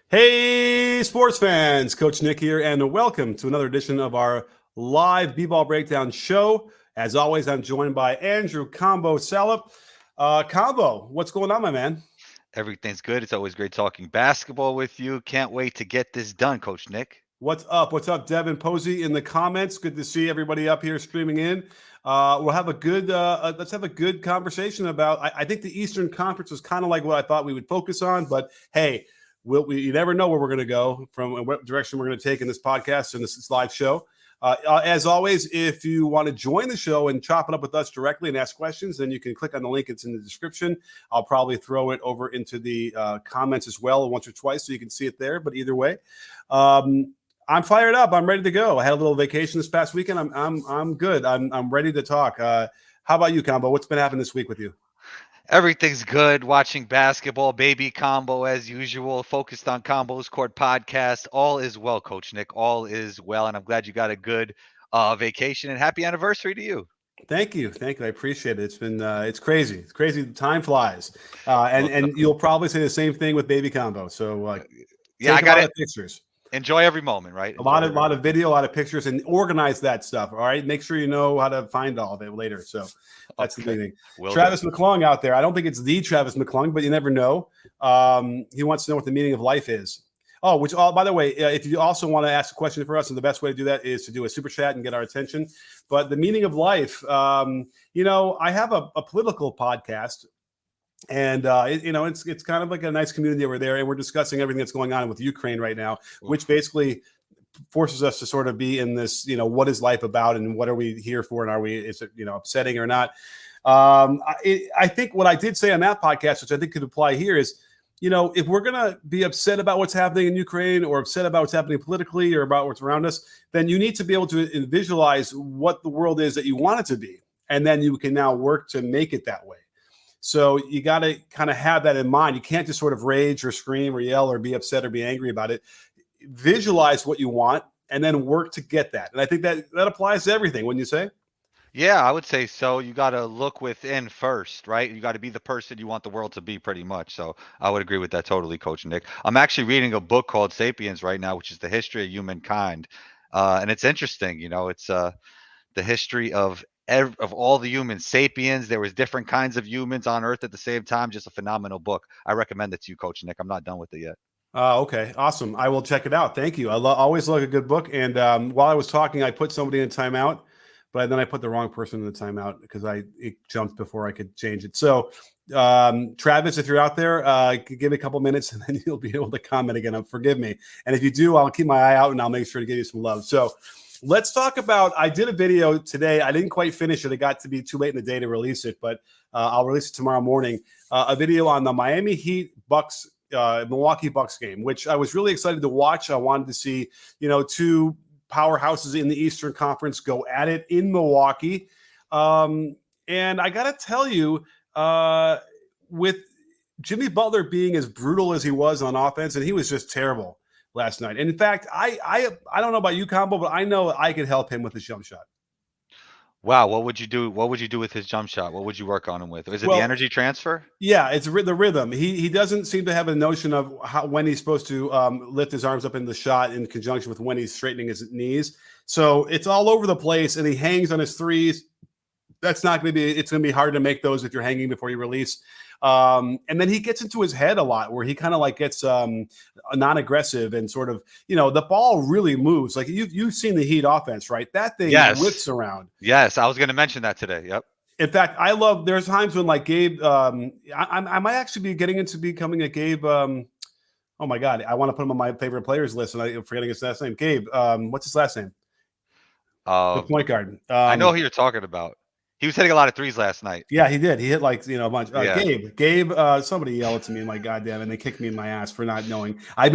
Hey, sports fans, Coach Nick here, and welcome to another edition of our live B-ball breakdown show. As always, I'm joined by Andrew Combo Salop. Combo, what's going on, my man? Everything's good. It's always great talking basketball with you. Can't wait to get this done, Coach Nick. What's up? What's up, Devin Posey in the comments? Good to see everybody up here streaming in. We'll have a good let's have a good conversation about. I think the Eastern Conference was kind of like what I thought we would focus on, but hey, you never know where we're going to go from and what direction we're going to take in this podcast and this live show. As always, if you want to join the show and chop it up with us directly and ask questions, then you can click on the link. It's in the description. I'll probably throw it over into the comments as well once or twice so you can see it there. But either way, I'm fired up. I'm ready to go. I had a little vacation this past weekend. I'm good. I'm ready to talk. How about you, Combo? What's been happening this week with you? Everything's good. Watching basketball, baby combo as usual. Focused on Combos Court podcast. All is well, Coach Nick. All is well, and I'm glad you got a good vacation and happy anniversary to you. Thank you. I appreciate it. It's been it's crazy. It's crazy. Time flies, and you'll probably say the same thing with baby combo. So yeah, I got it. Pictures. Enjoy every moment, right? A lot of video, a lot of pictures, and organize that stuff. All right, make sure you know how to find all of it later. So that's the big thing. Travis McClung out there. I don't think it's the Travis McClung, but you never know. He wants to know what the meaning of life is. Oh, by the way, if you also want to ask a question for us, and the best way to do that is to do a super chat and get our attention. But the meaning of life, I have a political podcast. And it's kind of like a nice community over there, and we're discussing everything that's going on with Ukraine right now, which basically forces us to sort of be in this, what is life about, and what are we here for, and is it upsetting or not? I think what I did say on that podcast, which I think could apply here, is if we're gonna be upset about what's happening in Ukraine, or upset about what's happening politically, or about what's around us, then you need to be able to visualize what the world is that you want it to be, and then you can now work to make it that way. So you got to kind of have that in mind. You can't just sort of rage or scream or yell or be upset or be angry about it. Visualize what you want and then work to get that. And I think that applies to everything, wouldn't you say? Yeah, I would say so. You got to look within first, right? You got to be the person you want the world to be, pretty much. So I would agree with that totally, Coach Nick. I'm actually reading a book called Sapiens right now, which is the history of humankind. And it's interesting, it's the history of all the humans. Sapiens, there was different kinds of humans on Earth at the same time. Just a phenomenal book. I recommend it to you, Coach Nick. I'm not done with it yet. Okay, awesome. I will check it out. Thank you. I always love a good book. And while I was talking, I put somebody in timeout, but then I put the wrong person in the timeout because it jumped before I could change it. So Travis, if you're out there, give me a couple minutes and then you'll be able to comment again. Forgive me. And if you do, I'll keep my eye out and I'll make sure to give you some love. So let's talk about, I did a video today. I didn't quite finish it. It got to be too late in the day to release it, but I'll release it tomorrow morning. A video on the Miami Heat Bucks, Milwaukee Bucks game, which I was really excited to watch. I wanted to see, two powerhouses in the Eastern Conference go at it in Milwaukee. And I got to tell you, with Jimmy Butler being as brutal as he was on offense, and he was just terrible last night. And in fact, I don't know about you, Combo, but I know I could help him with his jump shot. Wow, what would you do? What would you do with his jump shot? What would you work on him with? Is it the energy transfer? Yeah, it's the rhythm. He doesn't seem to have a notion of when he's supposed to lift his arms up in the shot in conjunction with when he's straightening his knees. So it's all over the place, and he hangs on his threes. It's going to be hard to make those if you're hanging before you release. And then he gets into his head a lot where he kind of like gets non-aggressive and sort of, the ball really moves. Like you've seen the Heat offense, right? That thing whips around. Yes, I was going to mention that today. Yep. In fact, there's times when like Gabe, I might actually be getting into becoming a Gabe. Oh my God, I want to put him on my favorite players list and I'm forgetting his last name. Gabe, what's his last name? The point guard. I know who you're talking about. He was hitting a lot of threes last night. Yeah, he did. He hit like a bunch. Gabe. Somebody yelled to me, my goddamn, and they kicked me in my ass for not knowing. I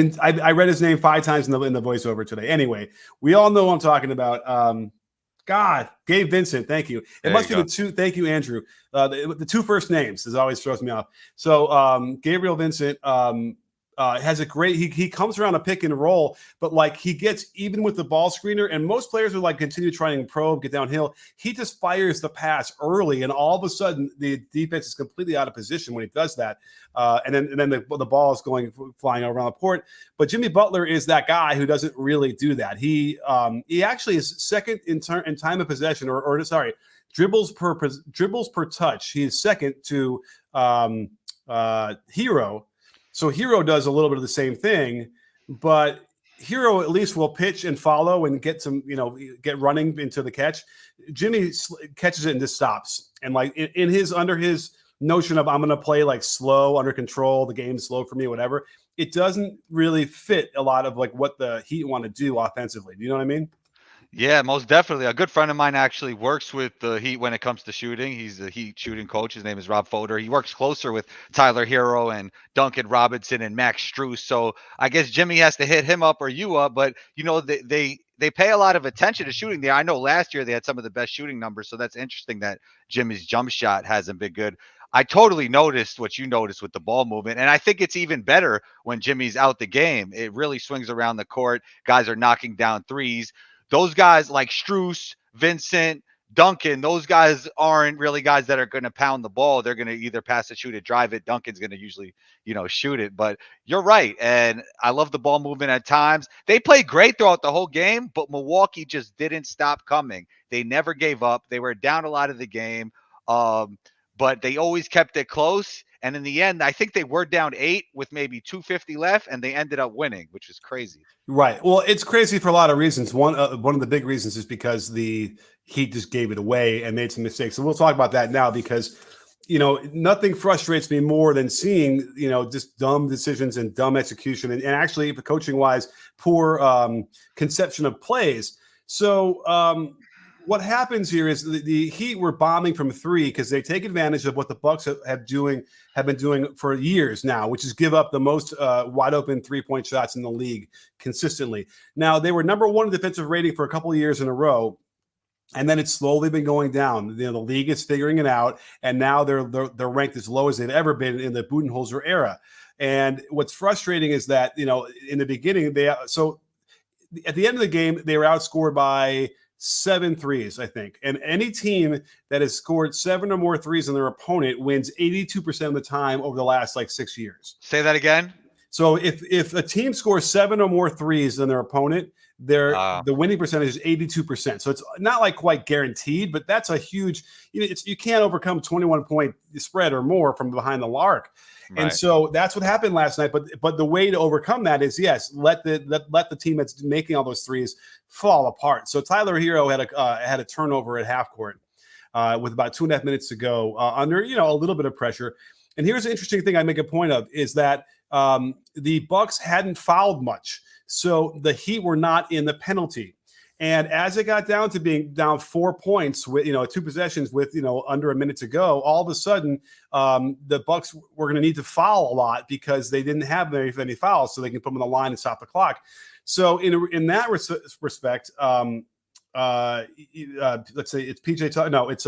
read his name 5 times in the voiceover today. Anyway, we all know what I'm talking about. Gabe Vincent. Thank you. It must be the two. Thank you, Andrew. The two first names always throws me off. So Gabriel Vincent. has a great. He comes around a pick and roll, but like he gets even with the ball screener, and most players would like continue trying to probe, get downhill. He just fires the pass early, and all of a sudden the defense is completely out of position when he does that. And then the ball is flying around the court. But Jimmy Butler is that guy who doesn't really do that. He actually is second in time of possession, or sorry, dribbles per touch. He's second to Hero. So Hero does a little bit of the same thing, but Hero at least will pitch and follow and get get running into the catch. Jimmy catches it and just stops. And like under his notion of I'm going to play like slow, under control, the game's slow for me, whatever, it doesn't really fit a lot of like what the Heat want to do offensively. Do you know what I mean? Yeah, most definitely. A good friend of mine actually works with the Heat when it comes to shooting. He's the Heat shooting coach. His name is Rob Foder. He works closer with Tyler Hero and Duncan Robinson and Max Strus. So I guess Jimmy has to hit him up or you up. But, they pay a lot of attention to shooting there. I know last year they had some of the best shooting numbers. So that's interesting that Jimmy's jump shot hasn't been good. I totally noticed what you noticed with the ball movement. And I think it's even better when Jimmy's out the game. It really swings around the court. Guys are knocking down threes. Those guys like Strus, Vincent, Duncan, those guys aren't really guys that are going to pound the ball. They're going to either pass it, shoot it, drive it. Duncan's going to usually, shoot it. But you're right. And I love the ball movement at times. They played great throughout the whole game, but Milwaukee just didn't stop coming. They never gave up. They were down a lot of the game, but they always kept it close. And in the end, I think they were down 8 with maybe 2:50 left, and they ended up winning, which is crazy. Right. Well, it's crazy for a lot of reasons. One of the big reasons is because the Heat just gave it away and made some mistakes. And we'll talk about that now because, nothing frustrates me more than seeing, just dumb decisions and dumb execution and actually coaching-wise, poor conception of plays. So what happens here is the Heat were bombing from 3 because they take advantage of what the Bucks have been doing for years now, which is give up the most wide open 3-point shots in the league consistently. Now they were number 1 in defensive rating for a couple of years in a row, and then it's slowly been going down. The league is figuring it out, and now they're ranked as low as they've ever been in the Budenholzer era. And what's frustrating is that in the beginning at the end of the game they were outscored by 7 threes, I think. And any team that has scored 7 or more threes on their opponent wins 82% of the time over the last 6 years. Say that again. So if a team scores 7 or more threes than their opponent, the winning percentage is 82%. So it's not quite guaranteed, but that's a huge, you can't overcome 21-point spread or more from behind the arc. Right. And so that's what happened last night. But the way to overcome that is, yes, let the team that's making all those threes fall apart. So Tyler Hero had a turnover at half court with about 2.5 minutes to go under a little bit of pressure. And here's an interesting thing I make a point of is that the Bucks hadn't fouled much, so the Heat were not in the penalty. And as it got down to being down 4 points with 2 possessions with under a minute to go, all of a sudden the Bucks were going to need to foul a lot because they didn't have any fouls, so they can put them on the line and stop the clock. So in that respect, let's say it's PJ. No, it's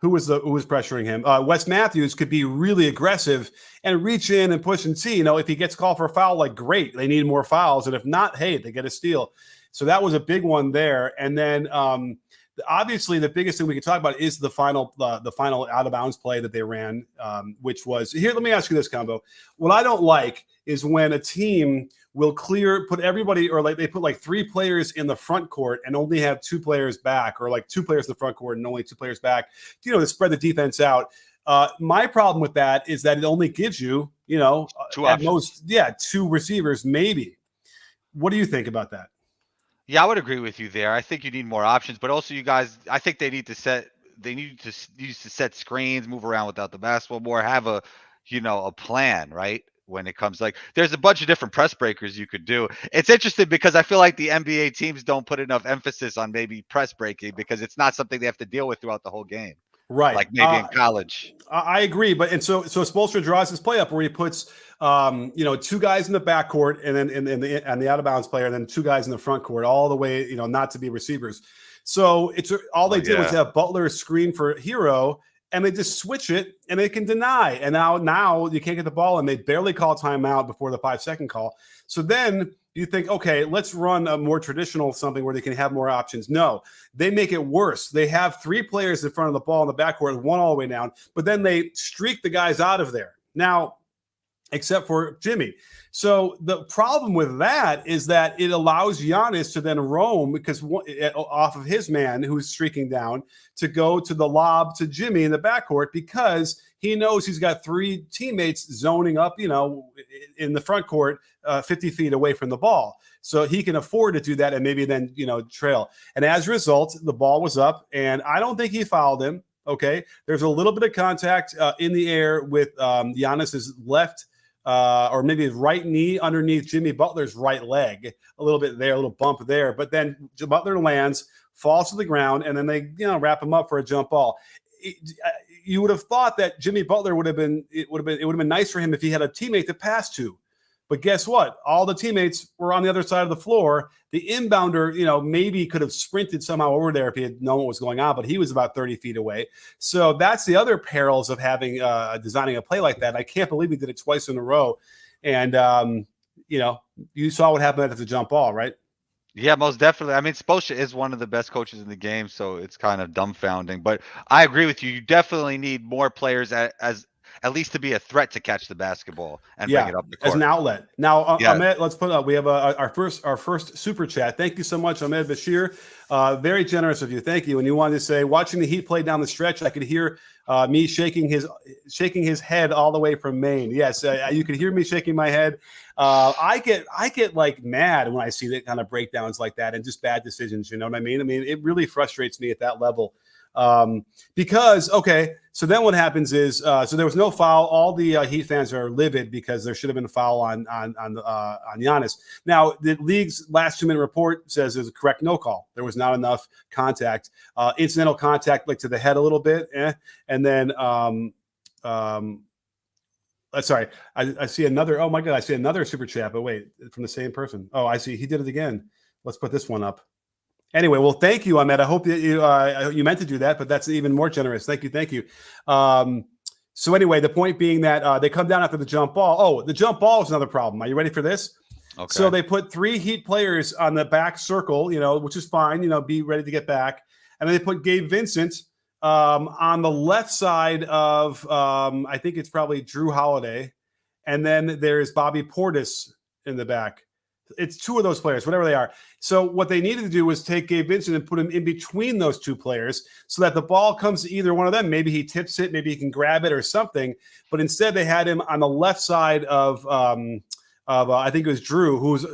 who was pressuring him? Wes Matthews could be really aggressive and reach in and push and see. If he gets called for a foul, great, they need more fouls, and if not, hey, they get a steal. So that was a big one there. And then obviously the biggest thing we can talk about is the final out of bounds play that they ran, which was here. Let me ask you this, Combo. What I don't like is when a team will put everybody, or they put 3 players in the front court and only have 2 players back, or 2 players in the front court and only 2 players back, to spread the defense out. My problem with that is that it only gives you, 2 at most, 2 receivers, maybe. What do you think about that? Yeah, I would agree with you there. I think you need more options, but also you guys, I think they need to set screens, move around without the basketball more, have a plan, right? When it comes there's a bunch of different press breakers you could do. It's interesting because I feel like the NBA teams don't put enough emphasis on maybe press breaking because it's not something they have to deal with throughout the whole game. Right. Like maybe in college. I agree. But so Spoelstra draws this play up where he puts 2 guys in the backcourt and then and the out of bounds player, and then 2 guys in the front court, all the way, not to be receivers. So it's all they did was have Butler screen for Hero, and they just switch it and they can deny. And now you can't get the ball, and they barely call timeout before the 5-second call. So then you think, okay, let's run a more traditional something where they can have more options. No, they make it worse. They have 3 players in front of the ball in the backcourt, 1 all the way down, but then they streak the guys out of there. Now, except for Jimmy. So the problem with that is that it allows Giannis to then roam because off of his man who's streaking down to go to the lob to Jimmy in the backcourt because he knows he's got 3 teammates zoning up, in the front court 50 feet away from the ball. So he can afford to do that and maybe then, trail. And as a result, the ball was up, and I don't think he fouled him. Okay. There's a little bit of contact in the air with Giannis's left or maybe his right knee underneath Jimmy Butler's right leg, a little bit there, a little bump there. But then Butler lands, falls to the ground, and then they wrap him up for a jump ball. You would have thought that Jimmy Butler would have been nice for him if he had a teammate to pass to. But guess what? All the teammates were on the other side of the floor. The inbounder, maybe could have sprinted somehow over there if he had known what was going on, but he was about 30 feet away. So that's the other perils of having designing a play like that. I can't believe he did it twice in a row. And, you saw what happened at the jump ball, right? Yeah, most definitely. I mean, Spoelstra is one of the best coaches in the game, so it's kind of dumbfounding. But I agree with you. You definitely need more players as at least to be a threat to catch the basketball and bring it up the court. As an outlet. Now, Ahmed, let's put up. We have our first super chat. Thank you so much, Ahmed Bashir. Very generous of you. Thank you. And you wanted to say, watching the Heat play down the stretch, I could hear me shaking his head all the way from Maine. Yes, you could hear me shaking my head. I get like mad when I see that kind of breakdowns like that and just bad decisions. You know what I mean? I mean, it really frustrates me at that level. Because, okay, so then what happens is, so there was no foul. All the Heat fans are livid because there should have been a foul on Giannis. Now, the league's last 2-minute report says there's a correct no call. There was not enough contact, incidental contact, like to the head a little bit. And then, sorry, I see another, oh my God, I see another super chat, but wait, from the same person. Oh, I see. He did it again. Let's put this one up. Anyway, well, thank you, Ahmed. I hope that you meant to do that, but that's even more generous. Thank you. So anyway, the point being that they come down after the jump ball. Oh, the jump ball is another problem. Are you ready for this? Okay. So they put 3 Heat players on the back circle, which is fine, be ready to get back. And then they put Gabe Vincent on the left side of, I think it's probably Drew Holiday. And then there's Bobby Portis in the back. It's 2 of those players, whatever they are. So what they needed to do was take Gabe Vincent and put him in between those 2 players so that the ball comes to either one of them. Maybe he tips it, maybe he can grab it or something. But instead they had him on the left side of I think it was Drew, who's,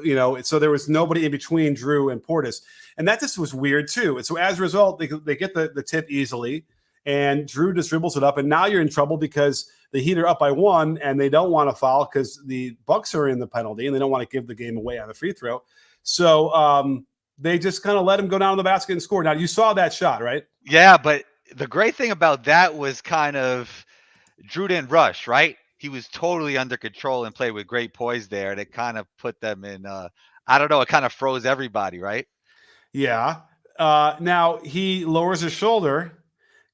so there was nobody in between Drew and Portis. And that just was weird too. And so as a result, they get the tip easily, and Drew just dribbles it up. And now you're in trouble because the Heat are up by 1 and they don't want to foul because the Bucks are in the penalty and they don't want to give the game away on the free throw. So they just kind of let him go down to the basket and score. Now, you saw that shot, right? Yeah, but the great thing about that was kind of Drew didn't rush, right? He was totally under control and played with great poise there. And it kind of put them in, I don't know, it kind of froze everybody, right? Yeah. Now he lowers his shoulder,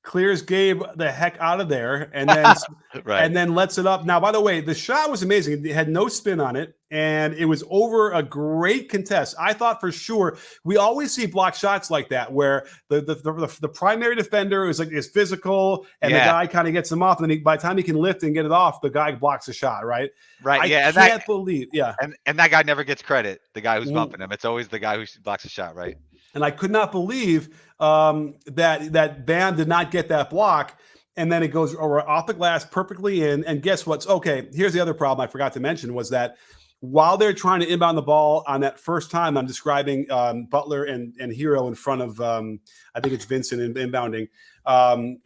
clears Gabe the heck out of there, and then right. And then lets it up. Now, by the way, the shot was amazing. It had no spin on it, and it was over a great contest. I thought for sure we always see block shots like that where the primary defender is physical, and the guy kind of gets him off, and then by the time he can lift and get it off, the guy blocks the shot. Right. Right. I can't believe. Yeah. And that guy never gets credit. The guy who's bumping him. It's always the guy who blocks the shot. Right. And I could not believe that Bam did not get that block. And then it goes off the glass perfectly in. And guess what's okay? Here's the other problem I forgot to mention was that while they're trying to inbound the ball on that first time, I'm describing Butler and Hero in front of I think it's Vincent inbounding. And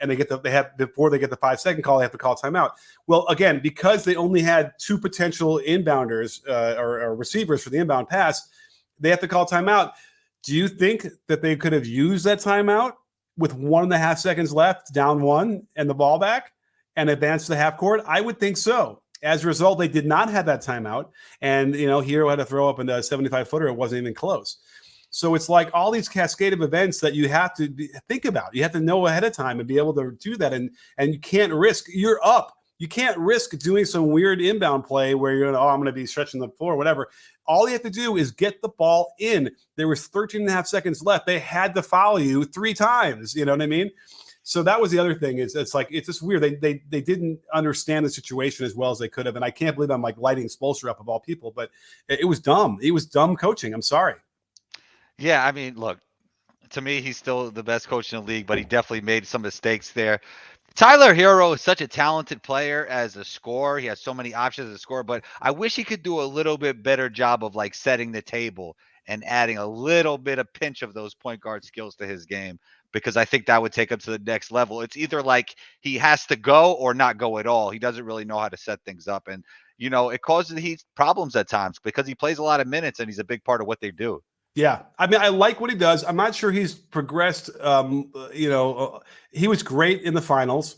before they get the 5-second call, they have to call timeout. Well, again, because they only had 2 potential inbounders or receivers for the inbound pass, they have to call timeout. Do you think that they could have used that timeout with 1.5 seconds left, down 1, and the ball back, and advanced to the half court? I would think so. As a result, they did not have that timeout, and Hero had to throw up a 75-footer. It wasn't even close. So it's like all these cascade of events that you have to think about. You have to know ahead of time and be able to do that. And you can't risk, you're up. You can't risk doing some weird inbound play where you're going to, I'm going to be stretching the floor, whatever. All you have to do is get the ball in. There was 13 and a half seconds left. They had to foul you 3 times. You know what I mean? So that was the other thing. Is it's like it's just weird. They didn't understand the situation as well as they could have, and I can't believe I'm like lighting Spoelstra up of all people. But it was dumb. It was dumb coaching. I'm sorry. Yeah, I mean, look, to me, he's still the best coach in the league, but he definitely made some mistakes there. Tyler Hero is such a talented player as a scorer. He has so many options as a scorer, but I wish he could do a little bit better job of like setting the table and adding a little bit of pinch of those point guard skills to his game, because I think that would take him to the next level. It's either like he has to go or not go at all. He doesn't really know how to set things up. And, it causes Heat problems at times because he plays a lot of minutes and he's a big part of what they do. Yeah. I mean, I like what he does. I'm not sure he's progressed. He was great in the finals.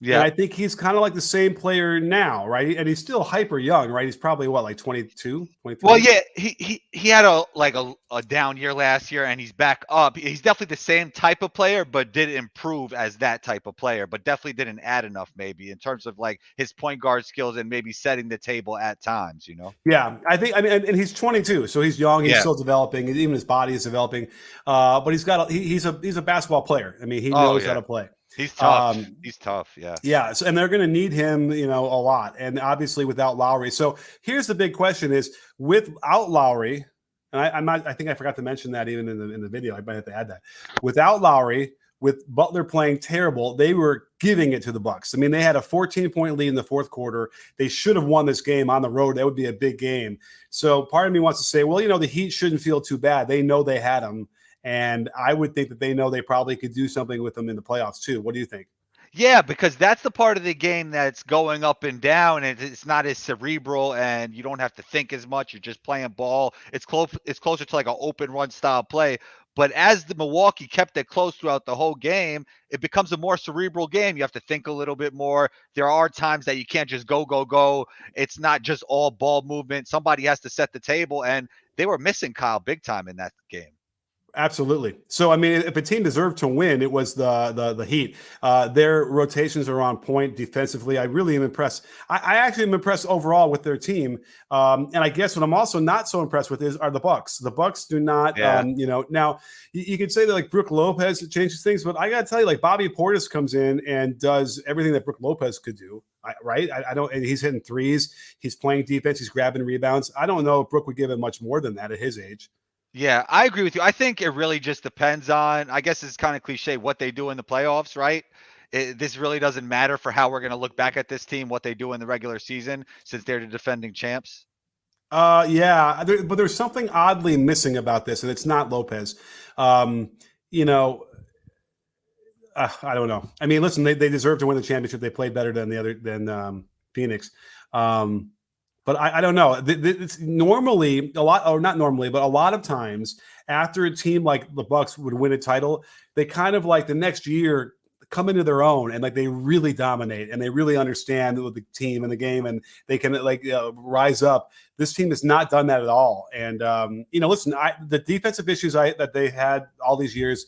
Yeah. And I think he's kind of like the same player now, right? And he's still hyper young, right? He's probably like 22, 23. Well, yeah, he had a down year last year and he's back up. He's definitely the same type of player, but did improve as that type of player, but definitely didn't add enough maybe in terms of like his point guard skills and maybe setting the table at times, Yeah, I mean, and he's 22, so he's young. He's still developing. Even his body is developing. But he's a basketball player. I mean, he knows how to play. He's tough. He's tough. Yeah. Yeah. So, and they're going to need him, a lot. And obviously without Lowry. So here's the big question is without Lowry, and I think I forgot to mention that even in the video, I might have to add that. Without Lowry, with Butler playing terrible, they were giving it to the Bucks. I mean, they had a 14-point lead in the fourth quarter. They should have won this game on the road. That would be a big game. So part of me wants to say, well, the Heat shouldn't feel too bad. They know they had him. And I would think that they know they probably could do something with them in the playoffs too. What do you think? Yeah, because that's the part of the game that's going up and down, and it's not as cerebral, and you don't have to think as much. You're just playing ball. It's closer to like an open run style play. But as the Milwaukee kept it close throughout the whole game, it becomes a more cerebral game. You have to think a little bit more. There are times that you can't just go. It's not just all ball movement. Somebody has to set the table, and they were missing Kyle big time in that game. Absolutely. So, I mean, if a team deserved to win, it was the Heat. Their rotations are on point defensively. I really am impressed. I actually am impressed overall with their team. And I guess what I'm also not so impressed with are the Bucks. The Bucks do not, now you could say that like Brook Lopez changes things, but I got to tell you, like Bobby Portis comes in and does everything that Brook Lopez could do. Right. I don't, and he's hitting threes. He's playing defense. He's grabbing rebounds. I don't know if Brook would give him much more than that at his age. Yeah, I agree with you. I think it really just depends on, I guess it's kind of cliche, what they do in the playoffs, right? This really doesn't matter for how we're going to look back at this team, what they do in the regular season, since they're the defending champs. Yeah, but there's something oddly missing about this, and it's not Lopez. I don't know. I mean, listen, they deserve to win the championship. They played better than Phoenix. But I don't know. It's normally a lot, or not normally, but a lot of times after a team like the Bucks would win a title, they kind of like the next year come into their own and like they really dominate and they really understand the team and the game and they can rise up. This team has not done that at all. And listen, the defensive issues that they had all these years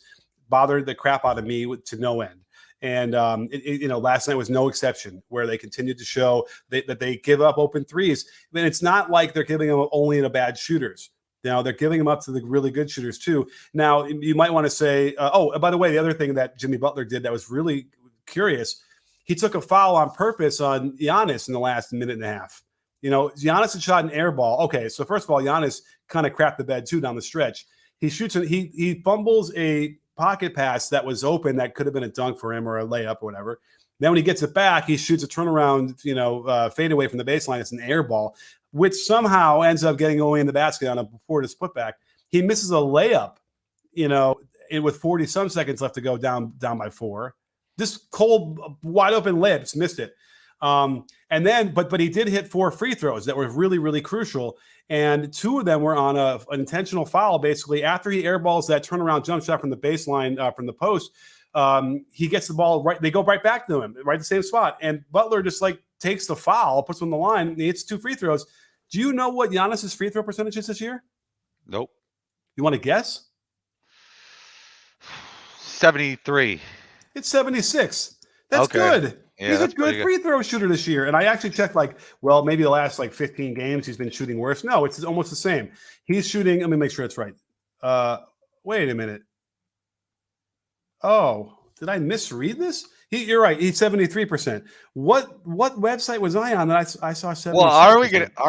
bothered the crap out of me to no end. And, last night was no exception where they continued to show that they give up open threes. I mean, it's not like they're giving them only to bad shooters. They're giving them up to the really good shooters too. Now, you might want to say, by the way, the other thing that Jimmy Butler did that was really curious, he took a foul on purpose on Giannis in the last minute and a half. Giannis had shot an air ball. Okay, so first of all, Giannis kind of crapped the bed too down the stretch. He shoots and he fumbles a pocket pass that was open that could have been a dunk for him or a layup or whatever. Then when he gets it back, he shoots a turnaround, fade away from the baseline. It's an air ball, which somehow ends up getting away in the basket on a Portis putback. He misses a layup, with 40 some seconds left to go down by 4. This cold, wide open layup, just missed it. And then, but he did hit 4 free throws that were really, really crucial. And 2 of them were on an intentional foul. Basically, after he airballs that turnaround jump shot from the baseline, from the post, he gets the ball right. They go right back to him, right the same spot. And Butler just takes the foul, puts him on the line, and he hits 2 free throws. Do you know what Giannis's free throw percentage is this year? Nope. You want to guess? 73. It's 76. That's Okay. good. Yeah, He's a that's good free throw shooter this year. And I actually checked, like, well, maybe the last 15 games he's been shooting worse. No, it's almost the same. He's shooting. Let me make sure it's right. Wait a minute. Oh, did I misread this? You're right. He's 73%. What website was I on that I saw 76%? Well, are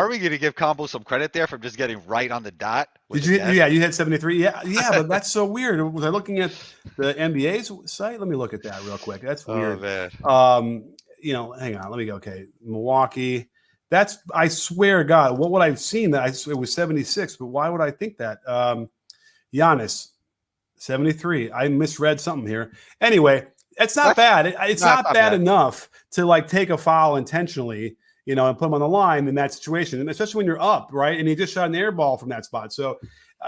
we gonna give Combo some credit there for just getting right on the dot? Did you? Yeah, you had 73. Yeah, but that's so weird. Was I looking at the NBA's site? Let me look at that real quick. That's weird. Oh man. Hang on. Let me go. Okay, Milwaukee. I swear to God, what would I've seen that it was 76? But why would I think that? Giannis, 73. I misread something here. Anyway, it's not bad. It's not bad enough to take a foul intentionally, and put him on the line in that situation, and especially when you're up, right? And he just shot an air ball from that spot. So,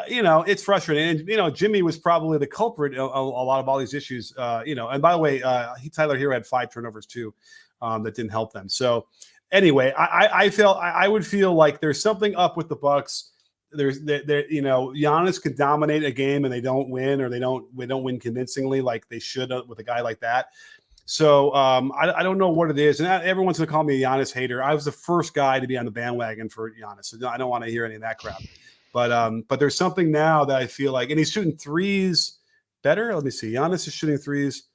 it's frustrating. And Jimmy was probably the culprit a lot of all these issues. And by the way, Tyler Hero had 5 turnovers too, that didn't help them. So, anyway, I would feel like there's something up with the Bucks. Giannis could dominate a game and they don't win, or they don't win convincingly like they should with a guy like that. So I don't know what it is. And everyone's going to call me a Giannis hater. I was the first guy to be on the bandwagon for Giannis. So I don't want to hear any of that crap. But there's something now that I feel like, and he's shooting threes better. Let me see. Giannis is shooting threes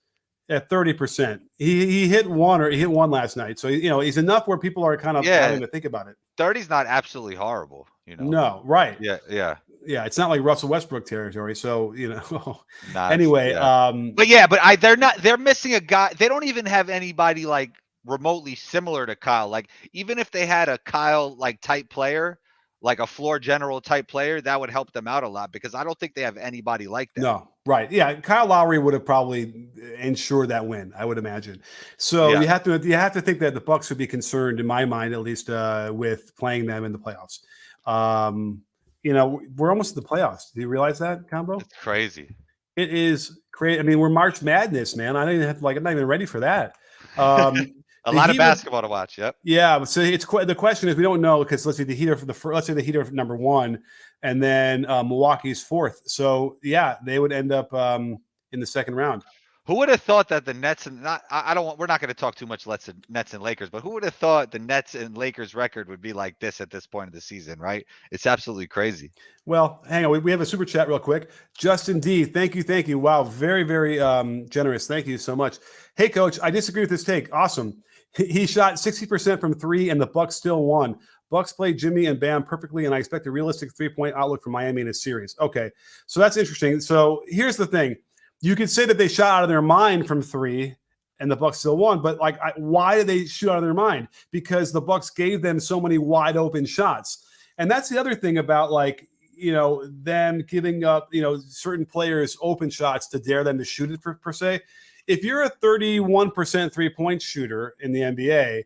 at 30%. He hit one last night. So, he's enough where people are kind of having to think about it. 30's not absolutely horrible, No, right. Yeah. It's not like Russell Westbrook territory. So, anyway. They're missing a guy. They don't even have anybody like remotely similar to Kyle. Like, even if they had a Kyle type player, like a floor general type player, that would help them out a lot, because I don't think they have anybody like that. No, right. Yeah. Kyle Lowry would have probably ensured that win, I would imagine. So you have to think that the Bucks would be concerned, in my mind, at least, with playing them in the playoffs. We're almost at the playoffs. Do you realize that, Combo? It's crazy. It is crazy. I mean, we're March Madness, man. I don't even have to, I'm not even ready for that. A lot of basketball to watch. Yep. Yeah. So the question is, we don't know, because let's say the Heat are number 1, and then Milwaukee's 4th. So they would end up in the second round. Who would have thought that the Nets and we're not going to talk too much Nets and Lakers, but who would have thought the Nets and Lakers record would be like this at this point of the season, right? It's absolutely crazy. Well, hang on. We have a super chat real quick. Justin D, thank you. Wow, very, very generous. Thank you so much. Hey, Coach, I disagree with this take. Awesome. He shot 60% from 3, and the Bucks still won. Bucks played Jimmy and Bam perfectly, and I expect a realistic 3-point outlook for Miami in a series. Okay, so that's interesting. So here's the thing. You could say that they shot out of their mind from 3 and the Bucks still won, but why did they shoot out of their mind? Because the Bucks gave them so many wide open shots. And that's the other thing about them giving up, certain players open shots to dare them to shoot it per se. If you're a 31% 3-point shooter in the NBA,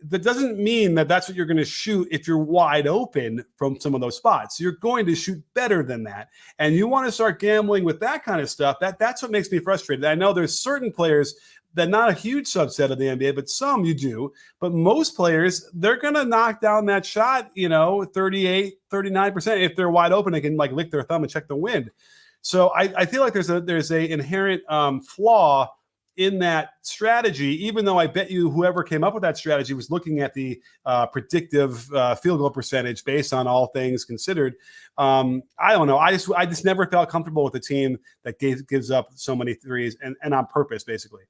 that doesn't mean that that's what you're going to shoot if you're wide open from some of those spots. You're going to shoot better than that. And you want to start gambling with that kind of stuff. That's what makes me frustrated. I know there's certain players that, not a huge subset of the NBA, but some you do. But most players, they're going to knock down that shot, 38, 39%. If they're wide open, they can lick their thumb and check the wind. So I feel like there's a inherent flaw in that strategy, even though I bet you whoever came up with that strategy was looking at the predictive field goal percentage based on all things considered. I don't know. I just never felt comfortable with a team that gives up so many threes and on purpose, basically.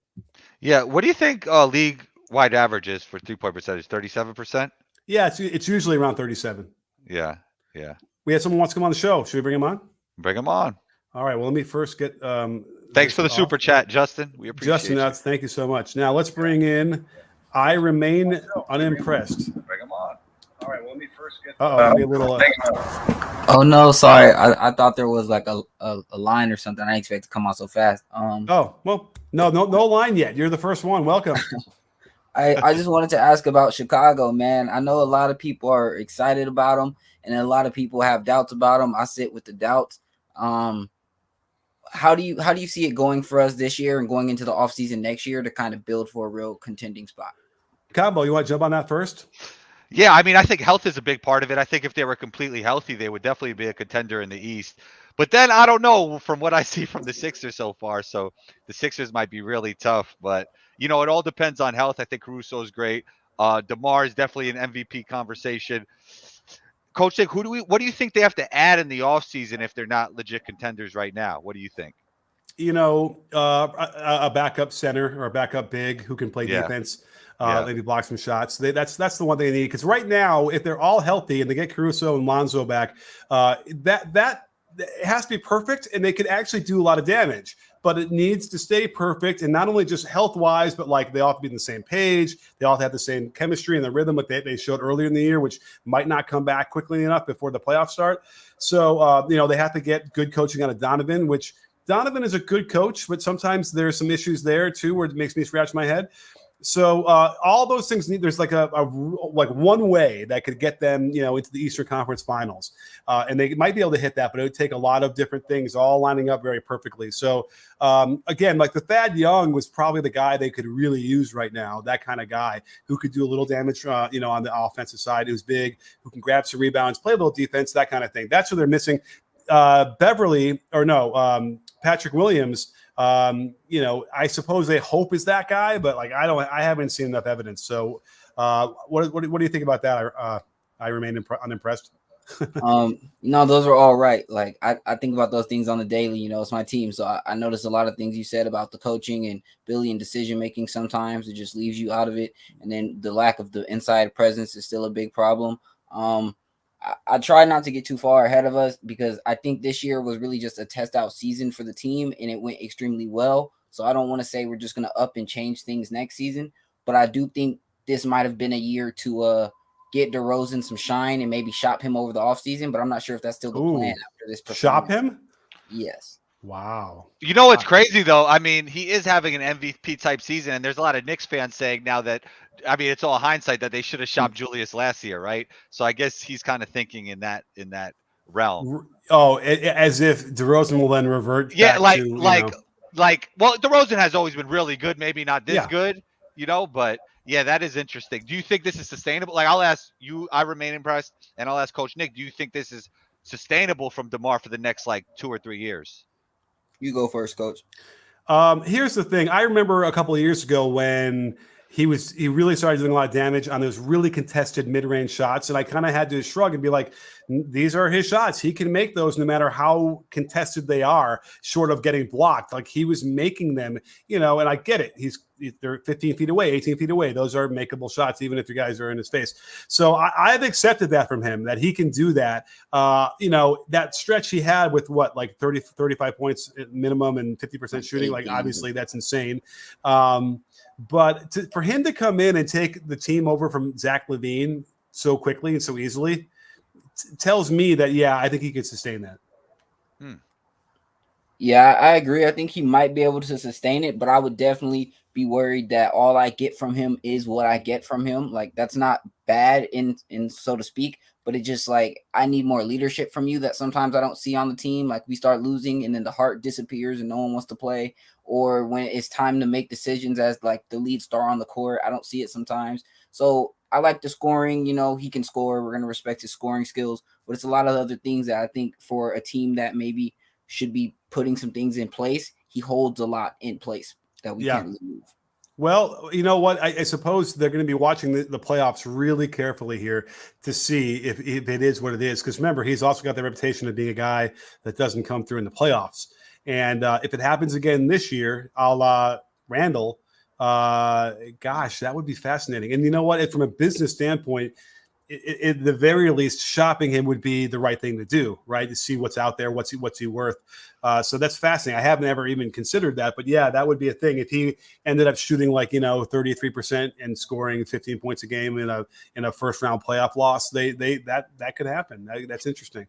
Yeah. What do you think league-wide average is for 3-point percentage? 37%? Yeah, it's usually around 37. Yeah. We had someone wants to come on the show. Should we bring him on? Bring him on. All right. Well, let me first get thanks for the super chat, Justin. We appreciate it. Thank you so much. Now let's bring in I Remain Unimpressed. Bring him on. All right. Well, let me first get a little Oh no, sorry. I thought there was a line or something. I didn't expect to come on so fast. Oh, well, no line yet. You're the first one. Welcome. I just wanted to ask about Chicago, man. I know a lot of people are excited about them, and a lot of people have doubts about them. I sit with the doubts. How do you see it going for us this year and going into the offseason next year to kind of build for a real contending spot? Combo, you want to jump on that first? Yeah, I mean, I think health is a big part of it. I think if they were completely healthy, they would definitely be a contender in the East. But then I don't know from what I see from the Sixers so far. So the Sixers might be really tough. But, it all depends on health. I think Caruso is great. DeMar is definitely an MVP conversation. Coach Nick, what do you think they have to add in the offseason if they're not legit contenders right now? What do you think? A backup center or a backup big who can play defense, maybe block some shots. That's the one thing they need, because right now, if they're all healthy and they get Caruso and Lonzo back, that it has to be perfect, and they could actually do a lot of damage. But it needs to stay perfect, and not only just health-wise, but like they all have to be on the same page. They all have the same chemistry and the rhythm like they showed earlier in the year, which might not come back quickly enough before the playoffs start. So, they have to get good coaching out of Donovan, which Donovan is a good coach, but sometimes there's some issues there too, where it makes me scratch my head. So all those things there's like a one way that could get them, into the Eastern Conference Finals, and they might be able to hit that, but it would take a lot of different things all lining up very perfectly. So again, like the Thad Young was probably the guy they could really use right now. That kind of guy who could do a little damage, on the offensive side, who's big, who can grab some rebounds, play a little defense, that kind of thing. That's what they're missing. Patrick Williams, I suppose they hope is that guy, but I haven't seen enough evidence. So what do you think about that? I remain unimpressed. No, those are all right. Like I think about those things on the daily, it's my team. So I notice a lot of things you said about the coaching and Billy and decision making. Sometimes it just leaves you out of it. And then the lack of the inside presence is still a big problem. I try not to get too far ahead of us, because I think this year was really just a test out season for the team, and it went extremely well. So I don't want to say we're just going to up and change things next season, but I do think this might have been a year to get DeRozan some shine and maybe shop him over the offseason, but I'm not sure if that's still the plan after this performance. Shop him? Yes. Wow. It's crazy though. I mean, he is having an MVP type season, and there's a lot of Knicks fans saying now that, it's all hindsight, that they should have shopped Julius last year, right? So I guess he's kind of thinking in that realm. Oh, as if DeRozan will then revert. Yeah, well, DeRozan has always been really good, maybe not this good, but yeah, that is interesting. Do you think this is sustainable? Like, I'll ask you, I remain impressed, and I'll ask Coach Nick, do you think this is sustainable from DeMar for the next 2 or 3 years? You go first, Coach. Here's the thing. I remember a couple of years ago when he really started doing a lot of damage on those really contested mid-range shots, and I kind of had to shrug and be like, these are his shots. He can make those no matter how contested they are, short of getting blocked. Like, he was making them, and I get it. They're 15 feet away, 18 feet away. Those are makeable shots, even if the guys are in his face. So I've accepted that from him, that he can do that. That stretch he had with 30, 35 points minimum and 50% shooting, obviously that's insane. But for him to come in and take the team over from Zach LaVine so quickly and so easily tells me that, I think he could sustain that. Yeah, I agree. I think he might be able to sustain it, but I would definitely be worried that all I get from him is what I get from him. Like, that's not bad in so to speak, but it just I need more leadership from you that sometimes I don't see on the team. Like, we start losing and then the heart disappears and no one wants to play, or when it's time to make decisions as the lead star on the court, I don't see it sometimes. So I like the scoring, he can score. We're going to respect his scoring skills, but it's a lot of other things that I think for a team that maybe should be putting some things in place, he holds a lot in place that we can't really move. Well, you know what? I suppose they're going to be watching the playoffs really carefully here to see if it is what it is. Because remember, he's also got the reputation of being a guy that doesn't come through in the playoffs. And if it happens again this year, a la Randall, gosh, that would be fascinating. And you know what? From a business standpoint, at the very least, shopping him would be the right thing to do, right? To see what's out there, what's he worth. So that's fascinating. I haven't ever even considered that, but yeah, that would be a thing. If he ended up shooting 33% and scoring 15 points a game in a first round playoff loss, that could happen. That's interesting.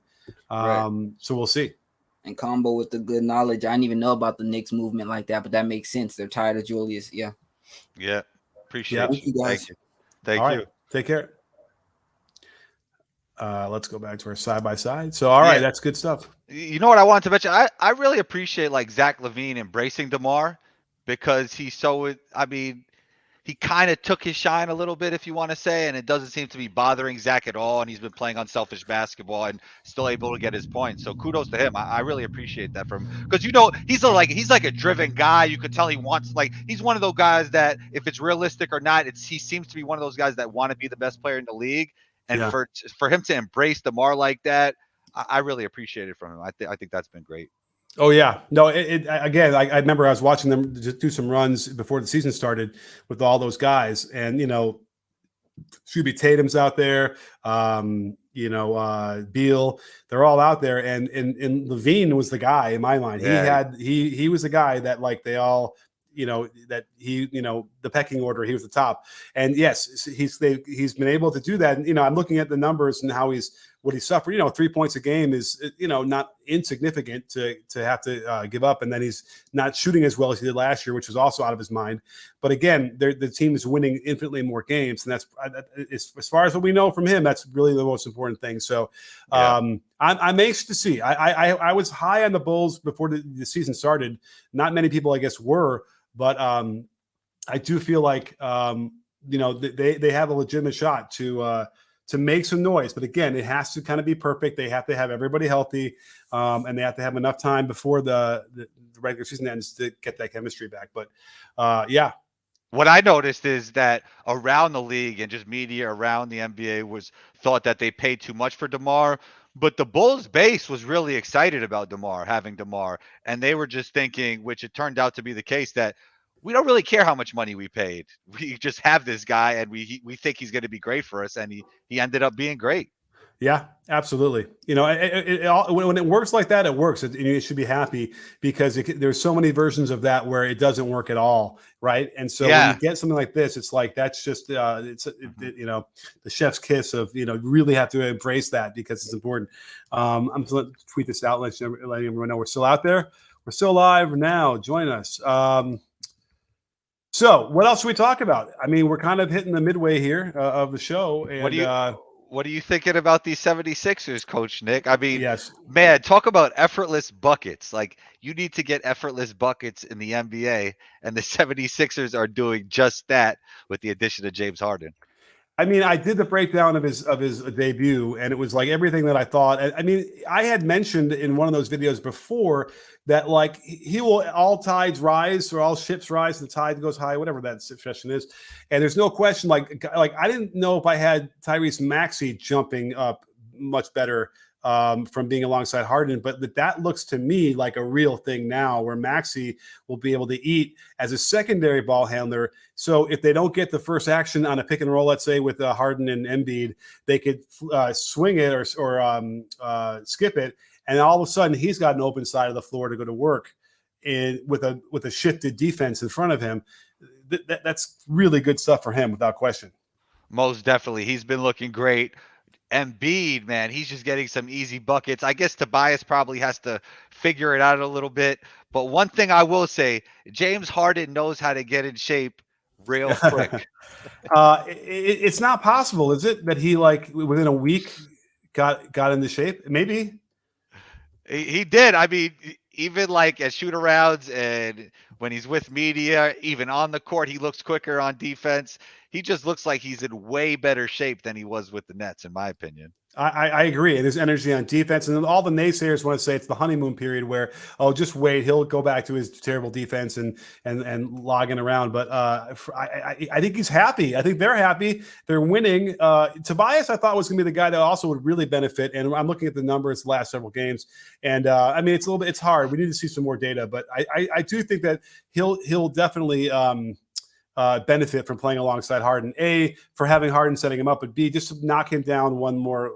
Right. So we'll see. And combo with the good knowledge, I didn't even know about the Knicks movement like that, but that makes sense. They're tired of Julius. Yeah. Appreciate you guys. Thank you. Take care. Let's go back to our side-by-side. So, all right, that's good stuff. You know what I wanted to mention? I really appreciate Zach LaVine embracing DeMar, because he's so, he kind of took his shine a little bit, if you want to say, and it doesn't seem to be bothering Zach at all. And he's been playing unselfish basketball and still able to get his points. So kudos to him. I really appreciate that from him, because he's like a driven guy. You could tell he wants, like, he's one of those guys that if it's realistic or not, he seems to be one of those guys that want to be the best player in the league. And for him to embrace DeMar like that, I really appreciate it from him. I think that's been great. Oh yeah, no. Again, I remember I was watching them just do some runs before the season started with all those guys, and Tatum's out there, Beal, they're all out there, and LaVine was the guy in my mind. Yeah. He was the guy that, like, they all, that he, the pecking order, he was the top. And yes, he's been able to do that. And, I'm looking at the numbers and what he suffered. 3 points a game is, not insignificant to have to give up. And then he's not shooting as well as he did last year, which was also out of his mind. But again, the team is winning infinitely more games, and that's, as far as what we know from him, that's really the most important thing. So I'm anxious to see. I was high on the Bulls before the season started. Not many people, I guess, were, but I do feel like they have a legitimate shot to make some noise. But again, it has to kind of be perfect. They have to have everybody healthy, and they have to have enough time before the regular season ends to get that chemistry back. But yeah. What I noticed is that around the league and just media around the NBA thought that they paid too much for DeMar, but the Bulls base was really excited about having DeMar, and they were just thinking, which it turned out to be the case, that we don't really care how much money we paid. We just have this guy, and we think he's going to be great for us, and he ended up being great. Yeah, absolutely. When it works like that, it works. You should be happy, because there's so many versions of that where it doesn't work at all, right? And so when you get something like this, it's like that's just the chef's kiss of really have to embrace that, because it's important. I'm going to tweet this out, letting everyone know we're still out there. We're still live now. Join us. So what else should we talk about? I mean, we're kind of hitting the midway here of the show. And what are you thinking about these 76ers, Coach Nick? I mean, yes, man, talk about effortless buckets. Like, you need to get effortless buckets in the NBA, and the 76ers are doing just that with the addition of James Harden. I mean, I did the breakdown of his debut, and it was like everything that I thought. I mean, I had mentioned in one of those videos before that, like, he will, all tides rise, or all ships rise, the tide goes high, whatever that expression is. And there's no question, like I didn't know if I had Tyrese Maxey jumping up much better from being alongside Harden, but that looks to me like a real thing now, where Maxey will be able to eat as a secondary ball handler. So if they don't get the first action on a pick and roll, let's say with Harden and Embiid, they could swing it or skip it, and all of a sudden he's got an open side of the floor to go to work with a shifted defense in front of him. That's really good stuff for him, without question. Most definitely, he's been looking great. Embiid, man, he's just getting some easy buckets. I guess Tobias probably has to figure it out a little bit. But one thing I will say, James Harden knows how to get in shape real quick. It's not possible, is it, that he, like, within a week got into shape? Maybe. He did. I mean, even like at shoot-arounds and when he's with media, even on the court, he looks quicker on defense. He just looks like he's in way better shape than he was with the Nets, in my opinion. I agree. And there's energy on defense. And all the naysayers want to say it's the honeymoon period where, oh, just wait, he'll go back to his terrible defense and logging around. But I think he's happy. I think they're happy. They're winning. Tobias, I thought, was going to be the guy that also would really benefit. And I'm looking at the numbers the last several games. And I mean, it's hard. We need to see some more data. But I do think that he'll definitely benefit from playing alongside Harden. A, for having Harden setting him up, but B, just to knock him down one more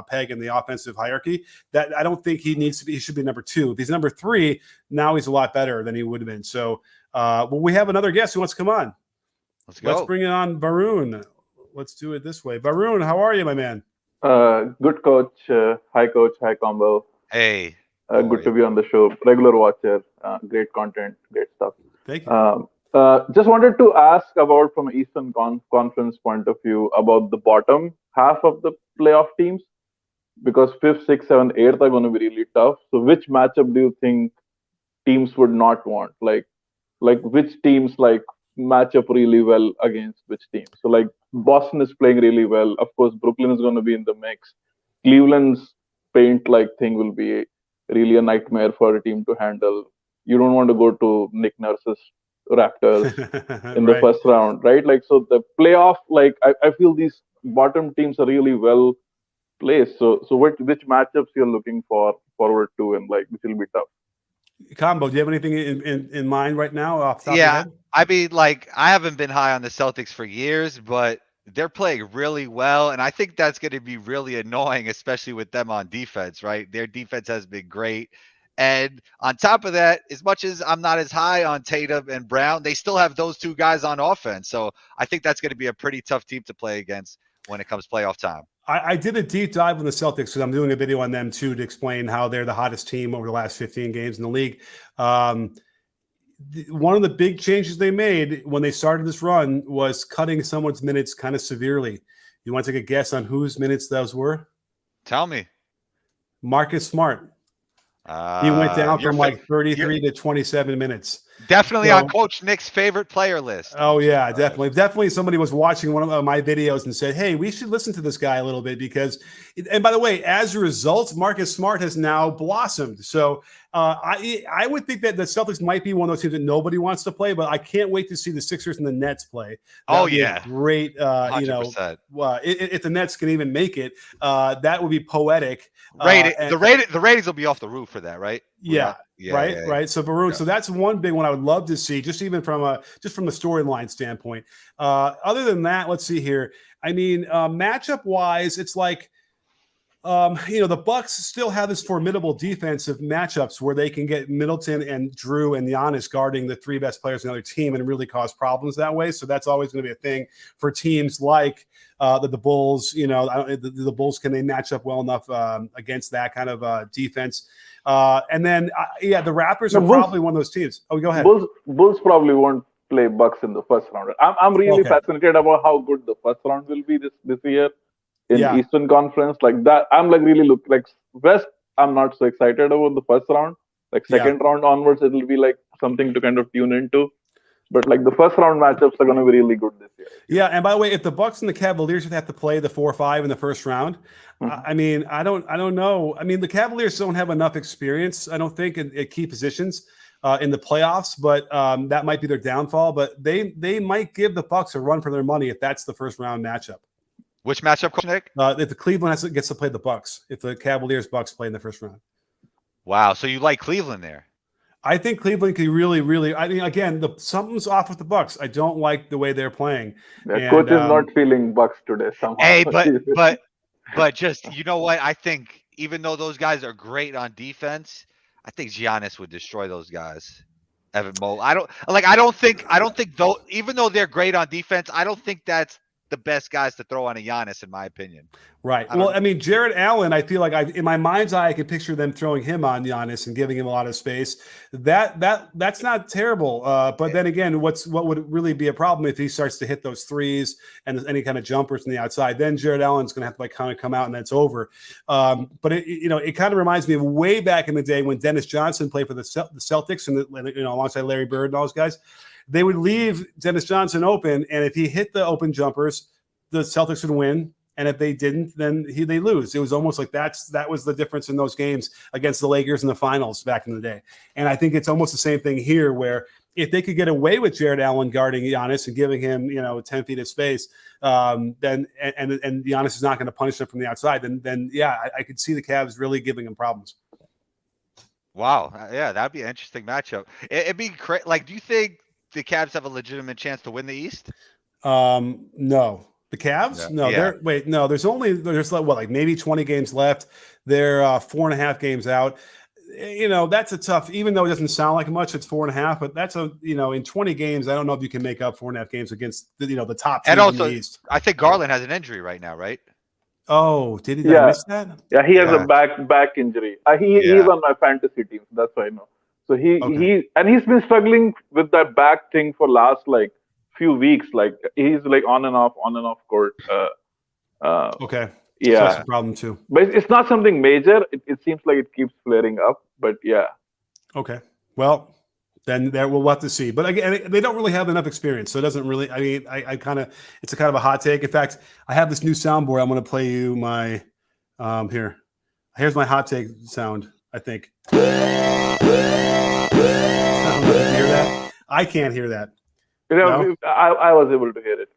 peg in the offensive hierarchy. That I don't think he needs to be. He should be number 2. If he's number 3, now he's a lot better than he would have been. So, well, we have another guest who wants to come on. Let's go. Let's bring it on, Baroon. Let's do it this way. Baroon, how are you, my man? Good, Coach. Hi, Coach. Hi, Combo. Hey. Good to be on the show. Regular watcher. Great content. Great stuff. Thank you. Just wanted to ask about, from an Eastern Conference point of view, about the bottom half of the playoff teams, because 5th, 6th, 7th, 8th are going to be really tough. So which matchup do you think teams would not want? Like which teams, like match up really well against which team. So like Boston is playing really well. Of course, Brooklyn is going to be in the mix. Cleveland's paint like thing will be really a nightmare for a team to handle. You don't want to go to Nick Nurse's Raptors in the first round, right? Like, so the playoff, like I feel these bottom teams are really well placed. So which matchups you're looking forward to, and like which will be tough? Combo, do you have anything in mind right now off the top of your head? I mean, like, I haven't been high on the Celtics for years, but they're playing really well, and I think that's going to be really annoying, especially with them on defense, right? Their defense has been great. And on top of that, as much as I'm not as high on Tatum and Brown, they still have those two guys on offense. So I think that's going to be a pretty tough team to play against when it comes playoff time. I did a deep dive on the Celtics because I'm doing a video on them too to explain how they're the hottest team over the last 15 games in the league. One of the big changes they made when they started this run was cutting someone's minutes kind of severely. You want to take a guess on whose minutes those were? Tell me. Marcus Smart. He went down from like 33 to 27 minutes. Definitely on Coach Nick's favorite player list. Oh, yeah, definitely. Definitely somebody was watching one of my videos and said, hey, we should listen to this guy a little bit because – and by the way, as a result, Marcus Smart has now blossomed. So I would think that the Celtics might be one of those teams that nobody wants to play, but I can't wait to see the Sixers and the Nets play. That would be a great, if the Nets can even make it, that would be poetic. The ratings will be off the roof for that, right? Yeah. Right. So Barun, so that's one big one I would love to see, just even from the storyline standpoint. Other than that, let's see here. I mean, matchup wise, it's like, the Bucks still have this formidable defensive matchups where they can get Middleton and Drew and Giannis guarding the three best players in the other team and really cause problems that way. So that's always going to be a thing for teams like the Bulls. The Bulls, can they match up well enough against that kind of defense? And then, the Raptors are probably one of those teams. Oh, go ahead. Bulls probably won't play Bucks in the first round. I'm really fascinated about how good the first round will be this year in Eastern Conference. Like that, I'm like really West. I'm not so excited about the first round. Like second round onwards, it'll be like something to kind of tune into. But like the first round matchups are going to be really good this year. Yeah, and by the way, if the Bucks and the Cavaliers would have to play the 4-5 in the first round, I mean, I don't know. I mean, the Cavaliers don't have enough experience, I don't think, at key positions in the playoffs. But that might be their downfall. But they might give the Bucks a run for their money if that's the first round matchup. Which matchup, Coach Nick? If the Cleveland gets to play the Bucks, if the Cavaliers-Bucks play in the first round. Wow, so you like Cleveland there? I think Cleveland could really, really. I mean, again, something's off with the Bucks. I don't like the way they're playing. The coach is not feeling Bucks today somehow. Hey, but just, you know what? I think even though those guys are great on defense, I think Giannis would destroy those guys. Evan Mobley. I don't think though, even though they're great on defense, I don't think that's the best guys to throw on a Giannis, in my opinion. Right. I mean, Jared Allen, I feel like in my mind's eye, I can picture them throwing him on Giannis and giving him a lot of space. That's not terrible. But then again, what would really be a problem if he starts to hit those threes and any kind of jumpers from the outside? Then Jared Allen's going to have to kind of come out and that's over. But it kind of reminds me of way back in the day when Dennis Johnson played for the Celtics and alongside Larry Bird and all those guys. They would leave Dennis Johnson open, and if he hit the open jumpers, the Celtics would win. And if they didn't, then they lose. It was almost like that was the difference in those games against the Lakers in the finals back in the day. And I think it's almost the same thing here, where if they could get away with Jared Allen guarding Giannis and giving him 10 feet of space, then and Giannis is not going to punish them from the outside, then I could see the Cavs really giving him problems. Wow, yeah, that'd be an interesting matchup. It'd be like, do you think the Cavs have a legitimate chance to win the East? No. The Cavs? Yeah. No, there's like maybe 20 games left. They're 4.5 games out. That's a tough, even though it doesn't sound like much, it's 4.5, but that's in 20 games, I don't know if you can make up 4.5 games against the top team in the East. I think Garland has an injury right now, right? Oh, did I miss that? Yeah, he has a back injury. He's on my fantasy team, so that's why I know. So he's been struggling with that back thing for last few weeks. Like he's on and off court. Okay. Yeah, so that's a problem too. But it's not something major. It seems like it keeps flaring up. But yeah. Okay. Well, then we'll have to see. But again, they don't really have enough experience, so it doesn't really. I mean, I kind of it's a kind of a hot take. In fact, I have this new soundboard. I'm going to play you my here. Here's my hot take sound. I think. I don't know if you hear that. I can't hear that. No? I was able to hear it.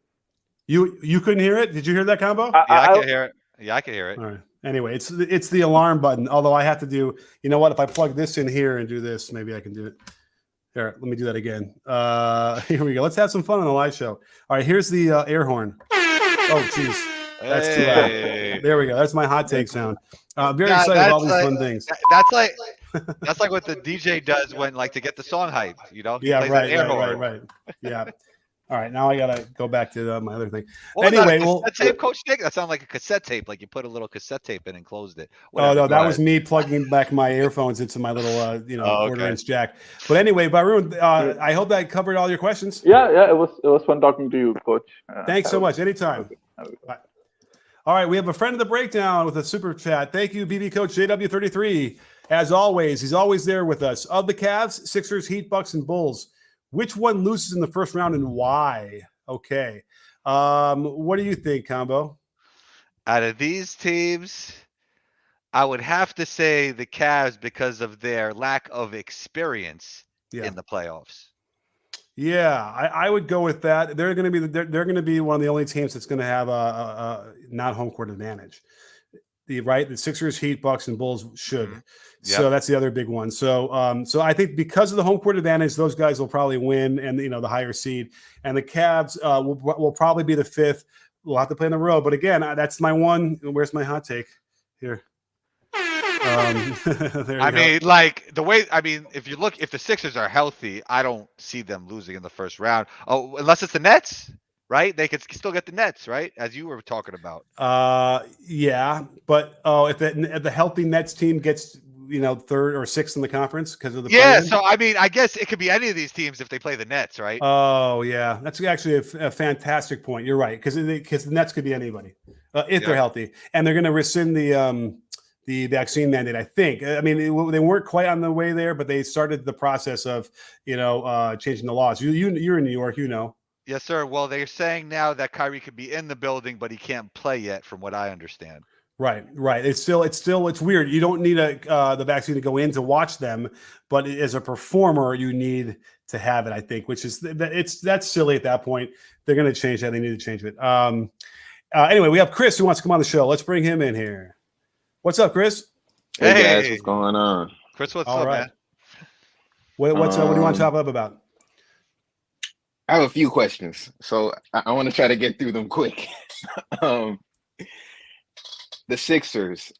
You couldn't hear it? Did you hear that combo? I can hear it. Yeah, I can hear it. All right. Anyway, it's the alarm button. Although I have to do. You know what? If I plug this in here and do this, maybe I can do it. Here, let me do that again. Here we go. Let's have some fun on the live show. All right, here's the air horn. Oh, jeez. That's too loud. There we go. That's my hot take sound. Very excited about all these fun things. That's like what the DJ does when to get the song hyped, He yeah, plays right. Yeah. All right, now I gotta go back to my other thing. What anyway, cassette tape, Coach Nick? That sounded like a cassette tape, like you put a little cassette tape in and closed it. Whatever. Oh no, that was me plugging back my earphones into my little quarter-inch jack. But anyway, Varun, I hope that covered all your questions. Yeah, it was fun talking to you, Coach. Thanks so much. Anytime. Bye. All right, we have a friend of the breakdown with a super chat. Thank you, BB Coach JW33. As always, he's always there with us. Of the Cavs, Sixers, Heat, Bucks, and Bulls, which one loses in the first round and why? Okay. What do you think, Combo? Out of these teams, I would have to say the Cavs because of their lack of experience in the playoffs. Yeah, I would go with that. They're going to be one of the only teams that's going to have a not home court advantage. The Sixers, Heat, Bucks, and Bulls should. Mm-hmm. Yep. So that's the other big one. So so I think because of the home court advantage, those guys will probably win, and the higher seed. And the Cavs will probably be the fifth. We'll have to play in the road. But again, that's my one. Where's my hot take? Here. If the Sixers are healthy, I don't see them losing in the first round. Oh, unless it's the Nets. Right? They could still get the Nets, right? As you were talking about. Yeah. But if the healthy Nets team gets, third or sixth in the conference because of the play-in? So I guess it could be any of these teams if they play the Nets, right? Oh yeah, that's actually a fantastic point. You're right, because the Nets could be anybody if they're healthy, and they're going to rescind the vaccine mandate. I think. I mean, they weren't quite on the way there, but they started the process of changing the laws. You're in New York, Yes, sir. Well, they're saying now that Kyrie could be in the building, but he can't play yet, from what I understand. Right. It's weird. You don't need the vaccine to go in to watch them, but as a performer, you need to have it. I think, which is that's silly at that point. They're going to change that. They need to change it. Anyway, we have Chris who wants to come on the show. Let's bring him in here. What's up, Chris? Hey guys, what's going on? Chris, what's up, man? What do you want to talk up about? I have a few questions, so I want to try to get through them quick. The Sixers,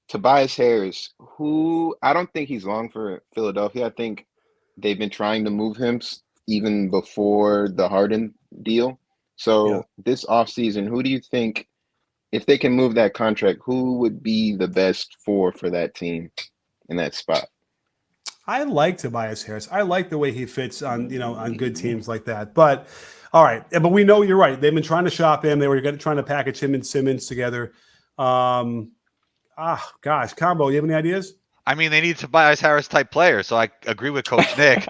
Tobias Harris, who I don't think he's long for Philadelphia. I think they've been trying to move him even before the Harden deal. So this offseason, who do you think, if they can move that contract, who would be the best for that team in that spot? I like Tobias Harris. I like the way he fits on good teams like that. But all right, but we know you're right. They've been trying to shop him. They were trying to package him and Simmons together. Combo. You have any ideas? I mean, they need Tobias Harris type player, so I agree with Coach Nick.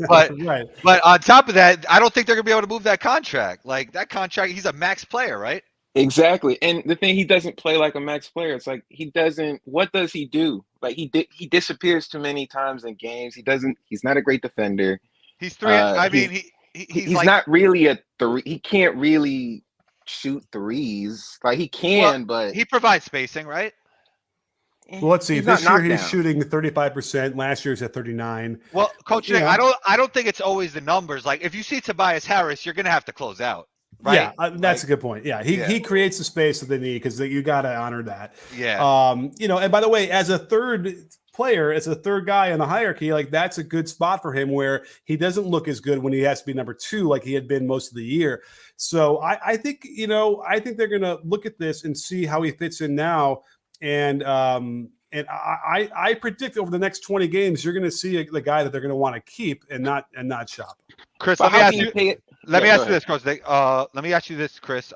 But right. But on top of that, I don't think they're gonna be able to move that contract. Like that contract, he's a max player, right? Exactly. And the thing, he doesn't play like a max player. It's like what does he do? Like he disappears too many times in games. He's not a great defender. He's three. He's not really a three. He can't really shoot threes. Like he can, but he provides spacing, right? Well, let's see. This year he's shooting 35%. Last year's at 39%. Well, Coach Nick, I don't think it's always the numbers. Like if you see Tobias Harris, you're gonna have to close out. Right? Yeah, that's a good point. Yeah, he creates the space that they need because you got to honor that. Yeah. And by the way, as a third player, as a third guy in the hierarchy, like that's a good spot for him where he doesn't look as good when he has to be number 2 like he had been most of the year. So I think they're going to look at this and see how he fits in now. And I predict over the next 20 games, you're going to see the guy that they're going to want to keep and not shop. Chris, let me ask you this, Coach. Let me ask you this, Chris.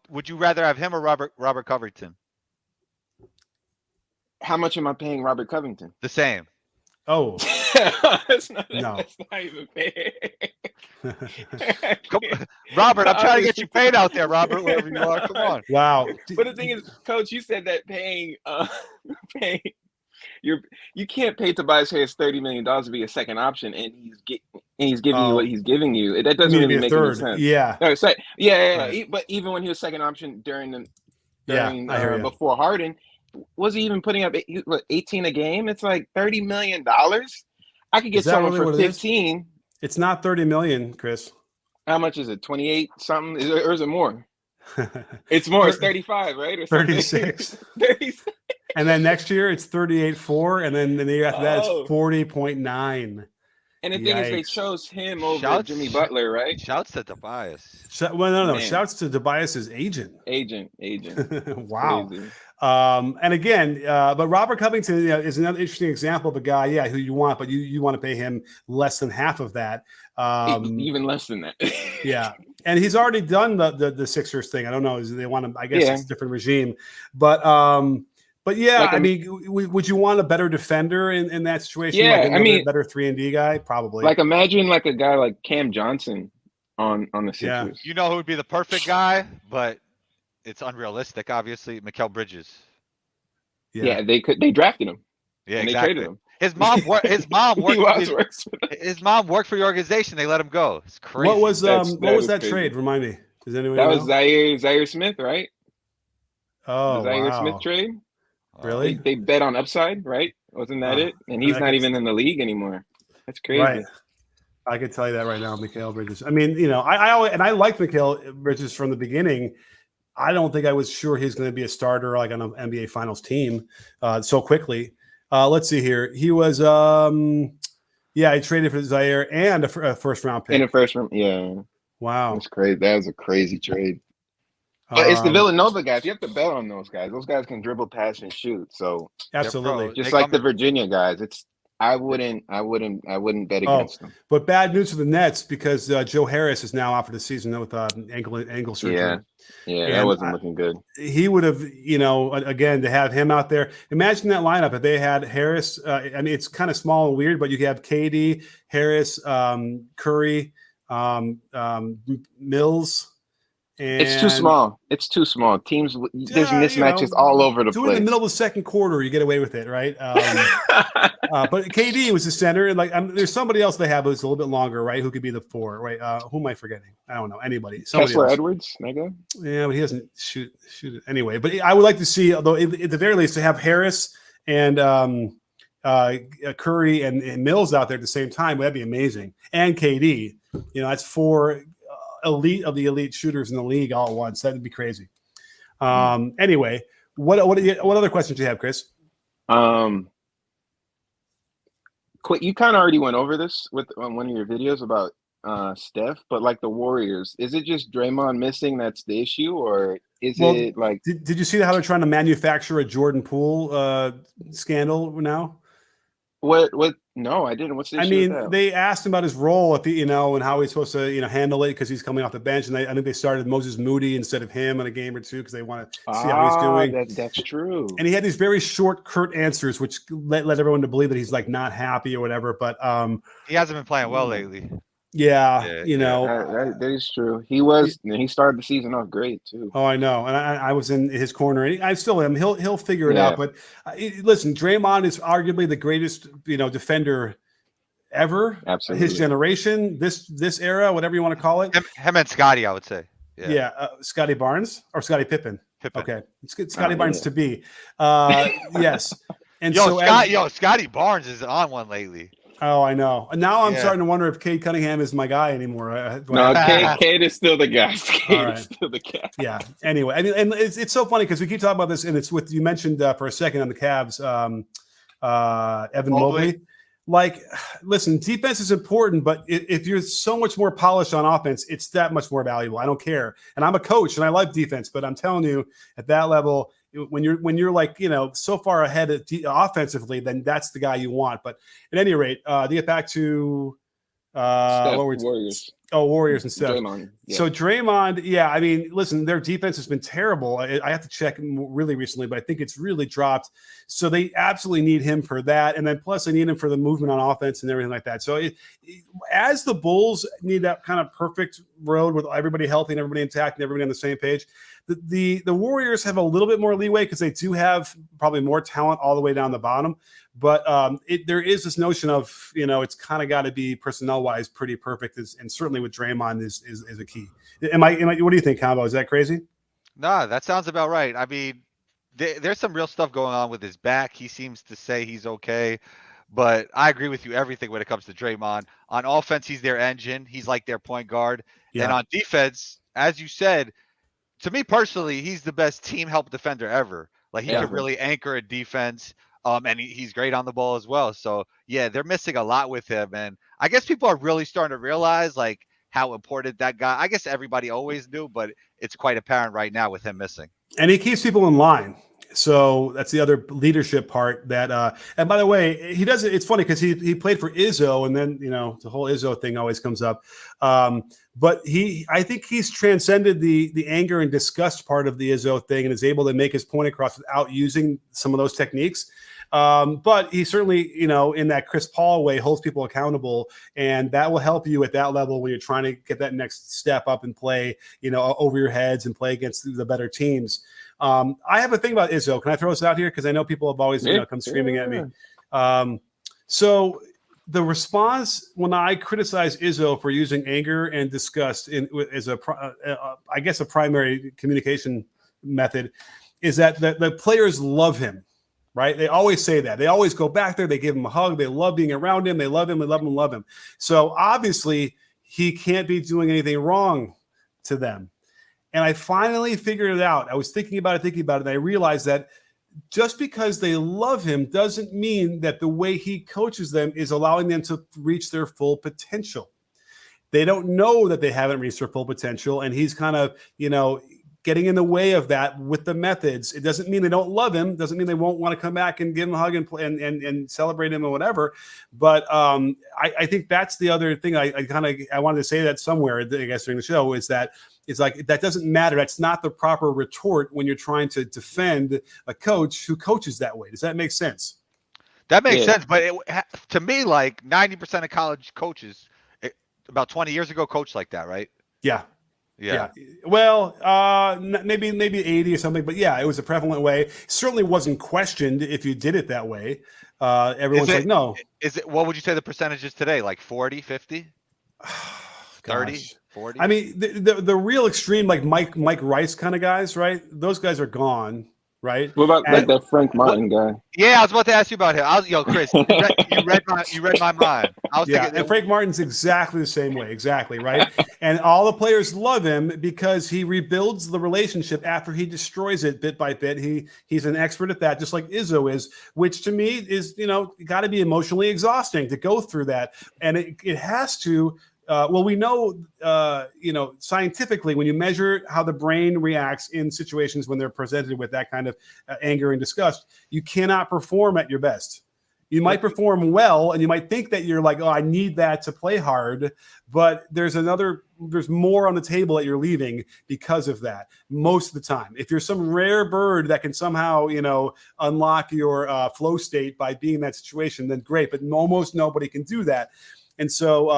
Would you rather have him or Robert Covington? How much am I paying Robert Covington? The same. Oh, that's not even fair. Robert, I'm trying to get you paid out there, Robert, wherever you are. Come on. Wow. But the thing is, Coach, you said that paying you can't pay Tobias Harris $30 million to be a second option, and he's giving you what he's giving you. That doesn't really make any sense. Yeah. No, so, yeah. Right. But even when he was second option during I hear you. before Harden, was he even putting up 18 a game? It's like $30 million. I could get someone for 15. It's not 30 million, Chris. How much is it? 28 something? Or is it more? It's more. It's 35, right? Or 36. 36. And then next year it's 38.4, and then the year after that it's 40.9. And the thing is, they chose him over Jimmy Butler, right? Shouts to Tobias. No. Shouts to Tobias's agent. Agent. Wow. And again, but Robert Covington is another interesting example of a guy, who you want, but you want to pay him less than half of that. Even less than that. Yeah. And he's already done the Sixers thing. I don't know. They want to, I guess it's a different regime. But yeah, like, I mean, would you want a better defender in that situation? Yeah, like better 3-and-D guy, probably. Like, imagine like a guy like Cam Johnson on the Sixers. Yeah. You know who would be the perfect guy, but it's unrealistic. Obviously, Mikal Bridges. Yeah, they drafted him. Yeah, and exactly. They traded him. His mom worked. His mom worked for the organization. They let him go. It's crazy. What was that trade? Remind me. Does anyone know? That was Zaire Smith, right? Oh, the Zaire Smith trade. Really? They bet on upside, right? Wasn't that it? And he's not even in the league anymore. That's crazy. Right. I can tell you that right now, Mikal Bridges. I mean, I liked Mikal Bridges from the beginning. I don't think I was sure he's going to be a starter like on an NBA Finals team so quickly. Let's see here. He was, he traded for Zaire and a first round pick. In a first round, yeah. Wow, that's crazy. That was a crazy trade. But it's the Villanova guys. You have to bet on those guys. Those guys can dribble, pass, and shoot. So absolutely, just like the Virginia guys. I wouldn't bet against them. But bad news for the Nets because Joe Harris is now out for the season with ankle surgery. Yeah, that wasn't looking good. He would have, again, to have him out there. Imagine that lineup if they had Harris. I mean, it's kind of small and weird, but you have KD, Harris, Curry, Mills. And it's too small. Teams, there's mismatches all over the place. In the middle of the second quarter, you get away with it, right? But KD was the center, and there's somebody else they have who's a little bit longer, right? Who could be the 4, right? Who am I forgetting? I don't know. Anybody? Kessler Edwards, maybe. Yeah, but he doesn't shoot it anyway. But I would like to see, although at the very least, to have Harris and Curry and Mills out there at the same time. That'd be amazing. And KD, that's 4 elite of the elite shooters in the league all at once. That'd be crazy. Anyway, what other questions do you have, Chris? Quick, you kind of already went over this on one of your videos about Steph, but like the Warriors, is it just Draymond missing that's the issue, or is it like? Did you see how they're trying to manufacture a Jordan Poole scandal now? What? No, I didn't. What's the issue with that? They asked him about his role at the, and how he's supposed to, handle it because he's coming off the bench. And I think they started Moses Moody instead of him in a game or two because they want to see how he's doing. That's true. And he had these very short, curt answers, which led everyone to believe that he's like not happy or whatever. But he hasn't been playing well lately. Yeah, that is true. He started the season off great too. Oh, I know, and I was in his corner, and I still am. He'll figure it out. But listen, Draymond is arguably the greatest, defender ever. Absolutely, his generation, this era, whatever you want to call it. Him and Scotty, I would say. Yeah, Scotty Barnes or Scotty Pippen. Okay, it's Scotty Barnes to be. Yes, and Scotty Barnes is on one lately. Oh, I know. And now I'm starting to wonder if Cade Cunningham is my guy anymore. No, Cade is still the guy. Cade is still the guy. Yeah. Anyway, I mean, and it's so funny because we keep talking about this, and it's with you mentioned for a second on the Cavs, Evan Mobley. Like, listen, defense is important, but if you're so much more polished on offense, it's that much more valuable. I don't care. And I'm a coach, and I like defense, but I'm telling you, at that level, when you're like, so far ahead offensively, then that's the guy you want. But at any rate, to get back to Warriors. Oh, Warriors and stuff. Draymond, yeah. So Draymond, yeah, I mean, listen, their defense has been terrible. I have to check really recently, but I think it's really dropped. So they absolutely need him for that. And then plus they need him for the movement on offense and everything like that. So as the Bulls need that kind of perfect road with everybody healthy and everybody intact and everybody on the same page, the Warriors have a little bit more leeway because they do have probably more talent all the way down the bottom. But there is this notion of, it's kind of got to be personnel-wise pretty perfect, and certainly with Draymond is a key. What do you think, Combo? Is that crazy? Nah, that sounds about right. I mean, there's some real stuff going on with his back. He seems to say he's okay. But I agree with you everything when it comes to Draymond. On offense, he's their engine. He's like their point guard. Yeah. And on defense, as you said, to me personally, he's the best team help defender ever. Like he can really anchor a defense. And he's great on the ball as well. So, yeah, they're missing a lot with him. And I guess people are really starting to realize, like, how important that guy – I guess everybody always knew, but it's quite apparent right now with him missing. And he keeps people in line. So that's the other leadership part that and by the way, he does it. It's funny because he played for Izzo, and then, the whole Izzo thing always comes up. But I think he's transcended the anger and disgust part of the Izzo thing and is able to make his point across without using some of those techniques. But he certainly, in that Chris Paul way, holds people accountable, and that will help you at that level when you're trying to get that next step up and play, over your heads and play against the better teams. I have a thing about Izzo. Can I throw this out here? Because I know people have always come screaming at me. So the response when I criticize Izzo for using anger and disgust as I guess a primary communication method is that the players love him. Right? They always say that. They always go back there. They give him a hug. They love being around him. They love him. They love him. Love him. So obviously he can't be doing anything wrong to them. And I finally figured it out. I was thinking about it, and I realized that just because they love him doesn't mean that the way he coaches them is allowing them to reach their full potential. They don't know that they haven't reached their full potential, and he's kind of, getting in the way of that with the methods. It doesn't mean they don't love him. Doesn't mean they won't want to come back and give him a hug and play and celebrate him or whatever. But I think that's the other thing I wanted to say that somewhere, I guess, during the show is that it's like that doesn't matter. That's not the proper retort when you're trying to defend a coach who coaches that way. Does that make sense? That makes sense. But to me, like 90% of college coaches about 20 years ago coached like that, right? Yeah. Yeah. Well, maybe 80 or something, but yeah, it was a prevalent way. Certainly wasn't questioned if you did it that way. Everyone's like, no. Is it? What would you say the percentage is today? Like 40, 50, 30, 40? I mean, the real extreme, like Mike Rice kind of guys, right? Those guys are gone. Right. What about like that Frank Martin guy? Yeah, I was about to ask you about him. Chris, you read my mind. I was thinking, and Frank Martin's exactly the same way. Exactly. Right. And all the players love him because he rebuilds the relationship after he destroys it bit by bit. He's an expert at that, just like Izzo is, which to me is, got to be emotionally exhausting to go through that. And it has to. We know, scientifically, when you measure how the brain reacts in situations when they're presented with that kind of anger and disgust, you cannot perform at your best. You might perform well, and you might think that you're like, oh, I need that to play hard, but there's more on the table that you're leaving because of that most of the time. If you're some rare bird that can somehow, unlock your flow state by being in that situation, then great, but almost nobody can do that. And so,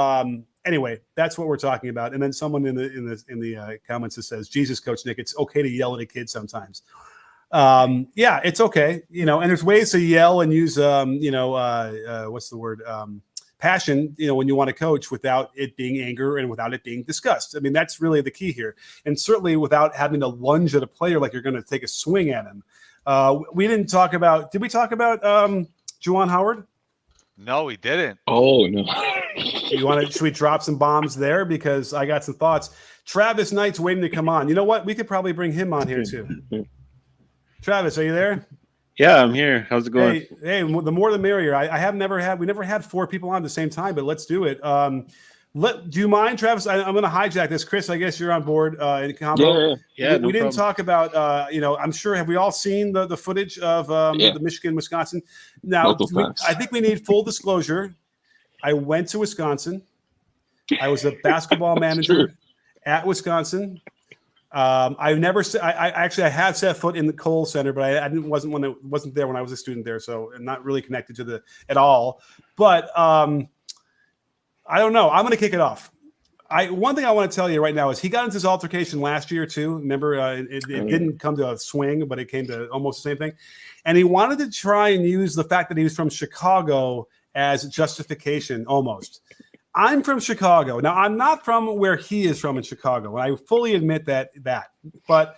anyway, that's what we're talking about. And then someone in the comments that says, "Jesus, Coach Nick, it's okay to yell at a kid sometimes." Yeah, it's okay, And there's ways to yell and use, what's the word? Passion, when you want to coach without it being anger and without it being disgust. I mean, that's really the key here, and certainly without having to lunge at a player like you're going to take a swing at him. We didn't talk about. Did we talk about Juwan Howard? No, we didn't. Oh no. Should we drop some bombs there? Because I got some thoughts. Travis Knight's waiting to come on. You know what? We could probably bring him on here too. Travis, are you there? Yeah, I'm here. How's it going? Hey, the more the merrier. We never had 4 people on at the same time, but let's do it. Do you mind, Travis? I'm going to hijack this. Chris, I guess you're on board in combo. Yeah. We didn't talk about, I'm sure, have we all seen the footage of the Michigan, Wisconsin? Now, I think we need full disclosure. I went to Wisconsin. I was a basketball manager at Wisconsin. I have set foot in the Kohl Center, but I wasn't there when I was a student there, so I'm not really connected to at all. But I don't know. I'm going to kick it off. One thing I want to tell you right now is he got into this altercation last year too. Remember, it didn't come to a swing, but it came to almost the same thing. And he wanted to try and use the fact that he was from Chicago as justification almost. I'm from Chicago. Now, I'm not from where he is from in Chicago, and I fully admit that. But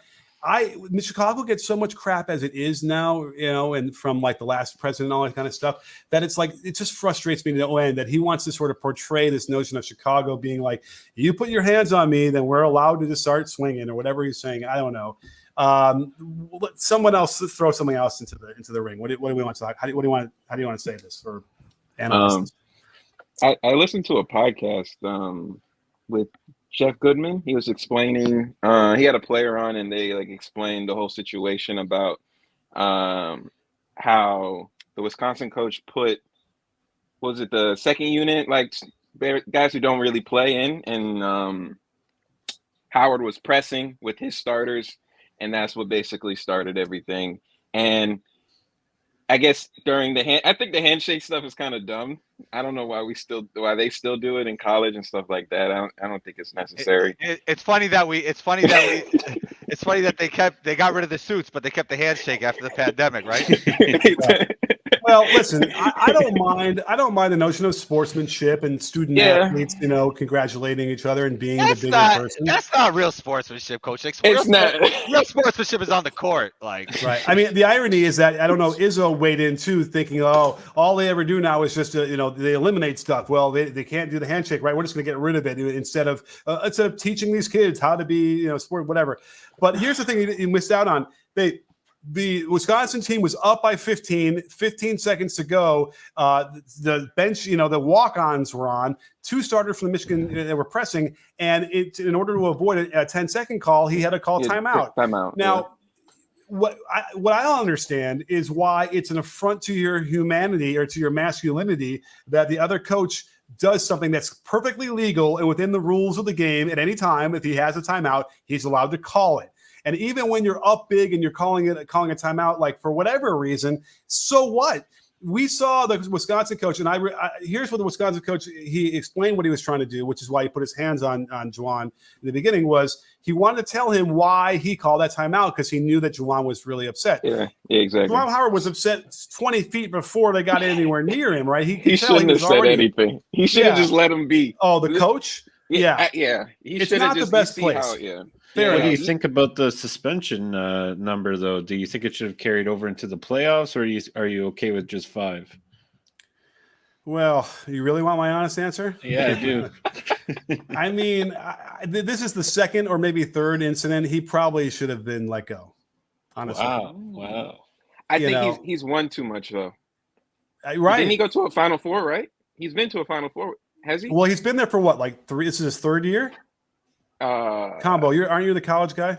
Chicago gets so much crap as it is now, and from like the last president and all that kind of stuff, that it's like it just frustrates me to no end that he wants to sort of portray this notion of Chicago being like, you put your hands on me, then we're allowed to just start swinging or whatever he's saying. I don't know. Let someone else throw something else into the ring. What do we want to talk? How do you want to say this or analyze this? I listened to a podcast with Jeff Goodman. He was explaining. He had a player on, and they explained the whole situation about how the Wisconsin coach put, was it the second unit, guys who don't really play in, and Howard was pressing with his starters, and that's what basically started everything. And I guess during I think the handshake stuff is kind of dumb. I don't know why they still do it in college and stuff like that. I don't think it's necessary. It's funny that they got rid of the suits, but they kept the handshake after the pandemic, right? Well, listen, I don't mind the notion of sportsmanship and student athletes, congratulating each other and being the bigger person. That's not real sportsmanship, Coach. Real sportsmanship is on the court, right. I mean, the irony is that Izzo weighed in too, thinking, all they ever do now is just they eliminate stuff. Well, they can't do the handshake, right? We're just going to get rid of it instead of teaching these kids how to be, sport, whatever. But here's the thing you missed out on. The Wisconsin team was up by 15 seconds to go. The bench, the walk-ons were on. Two starters from the Michigan that were pressing, and in order to avoid a 10-second call, he had to call timeout. Now, what I don't understand is why it's an affront to your humanity or to your masculinity that the other coach does something that's perfectly legal and within the rules of the game at any time. If he has a timeout, he's allowed to call it. And even when you're up big and you're calling a timeout, for whatever reason, so what? We saw the Wisconsin coach, and here's what the Wisconsin coach, he explained what he was trying to do, which is why he put his hands on Juwan in the beginning, was he wanted to tell him why he called that timeout because he knew that Juwan was really upset. Yeah, exactly. Juwan Howard was upset 20 feet before they got anywhere near him, right? He shouldn't have said anything. He should have just let him be. Oh, the coach? Yeah. It's not the best place. What do you think about the suspension number, though? Do you think it should have carried over into the playoffs, or are you okay with just 5? Well, you really want my honest answer? Yeah, I do. I mean, this is the second or maybe third incident. He probably should have been let go, honestly. Wow. I think he's won too much, though. Right. Didn't he go to a Final Four, right? He's been to a Final Four. Has he? Well, he's been there for what, 3? This is his third year? Combo, aren't you the college guy?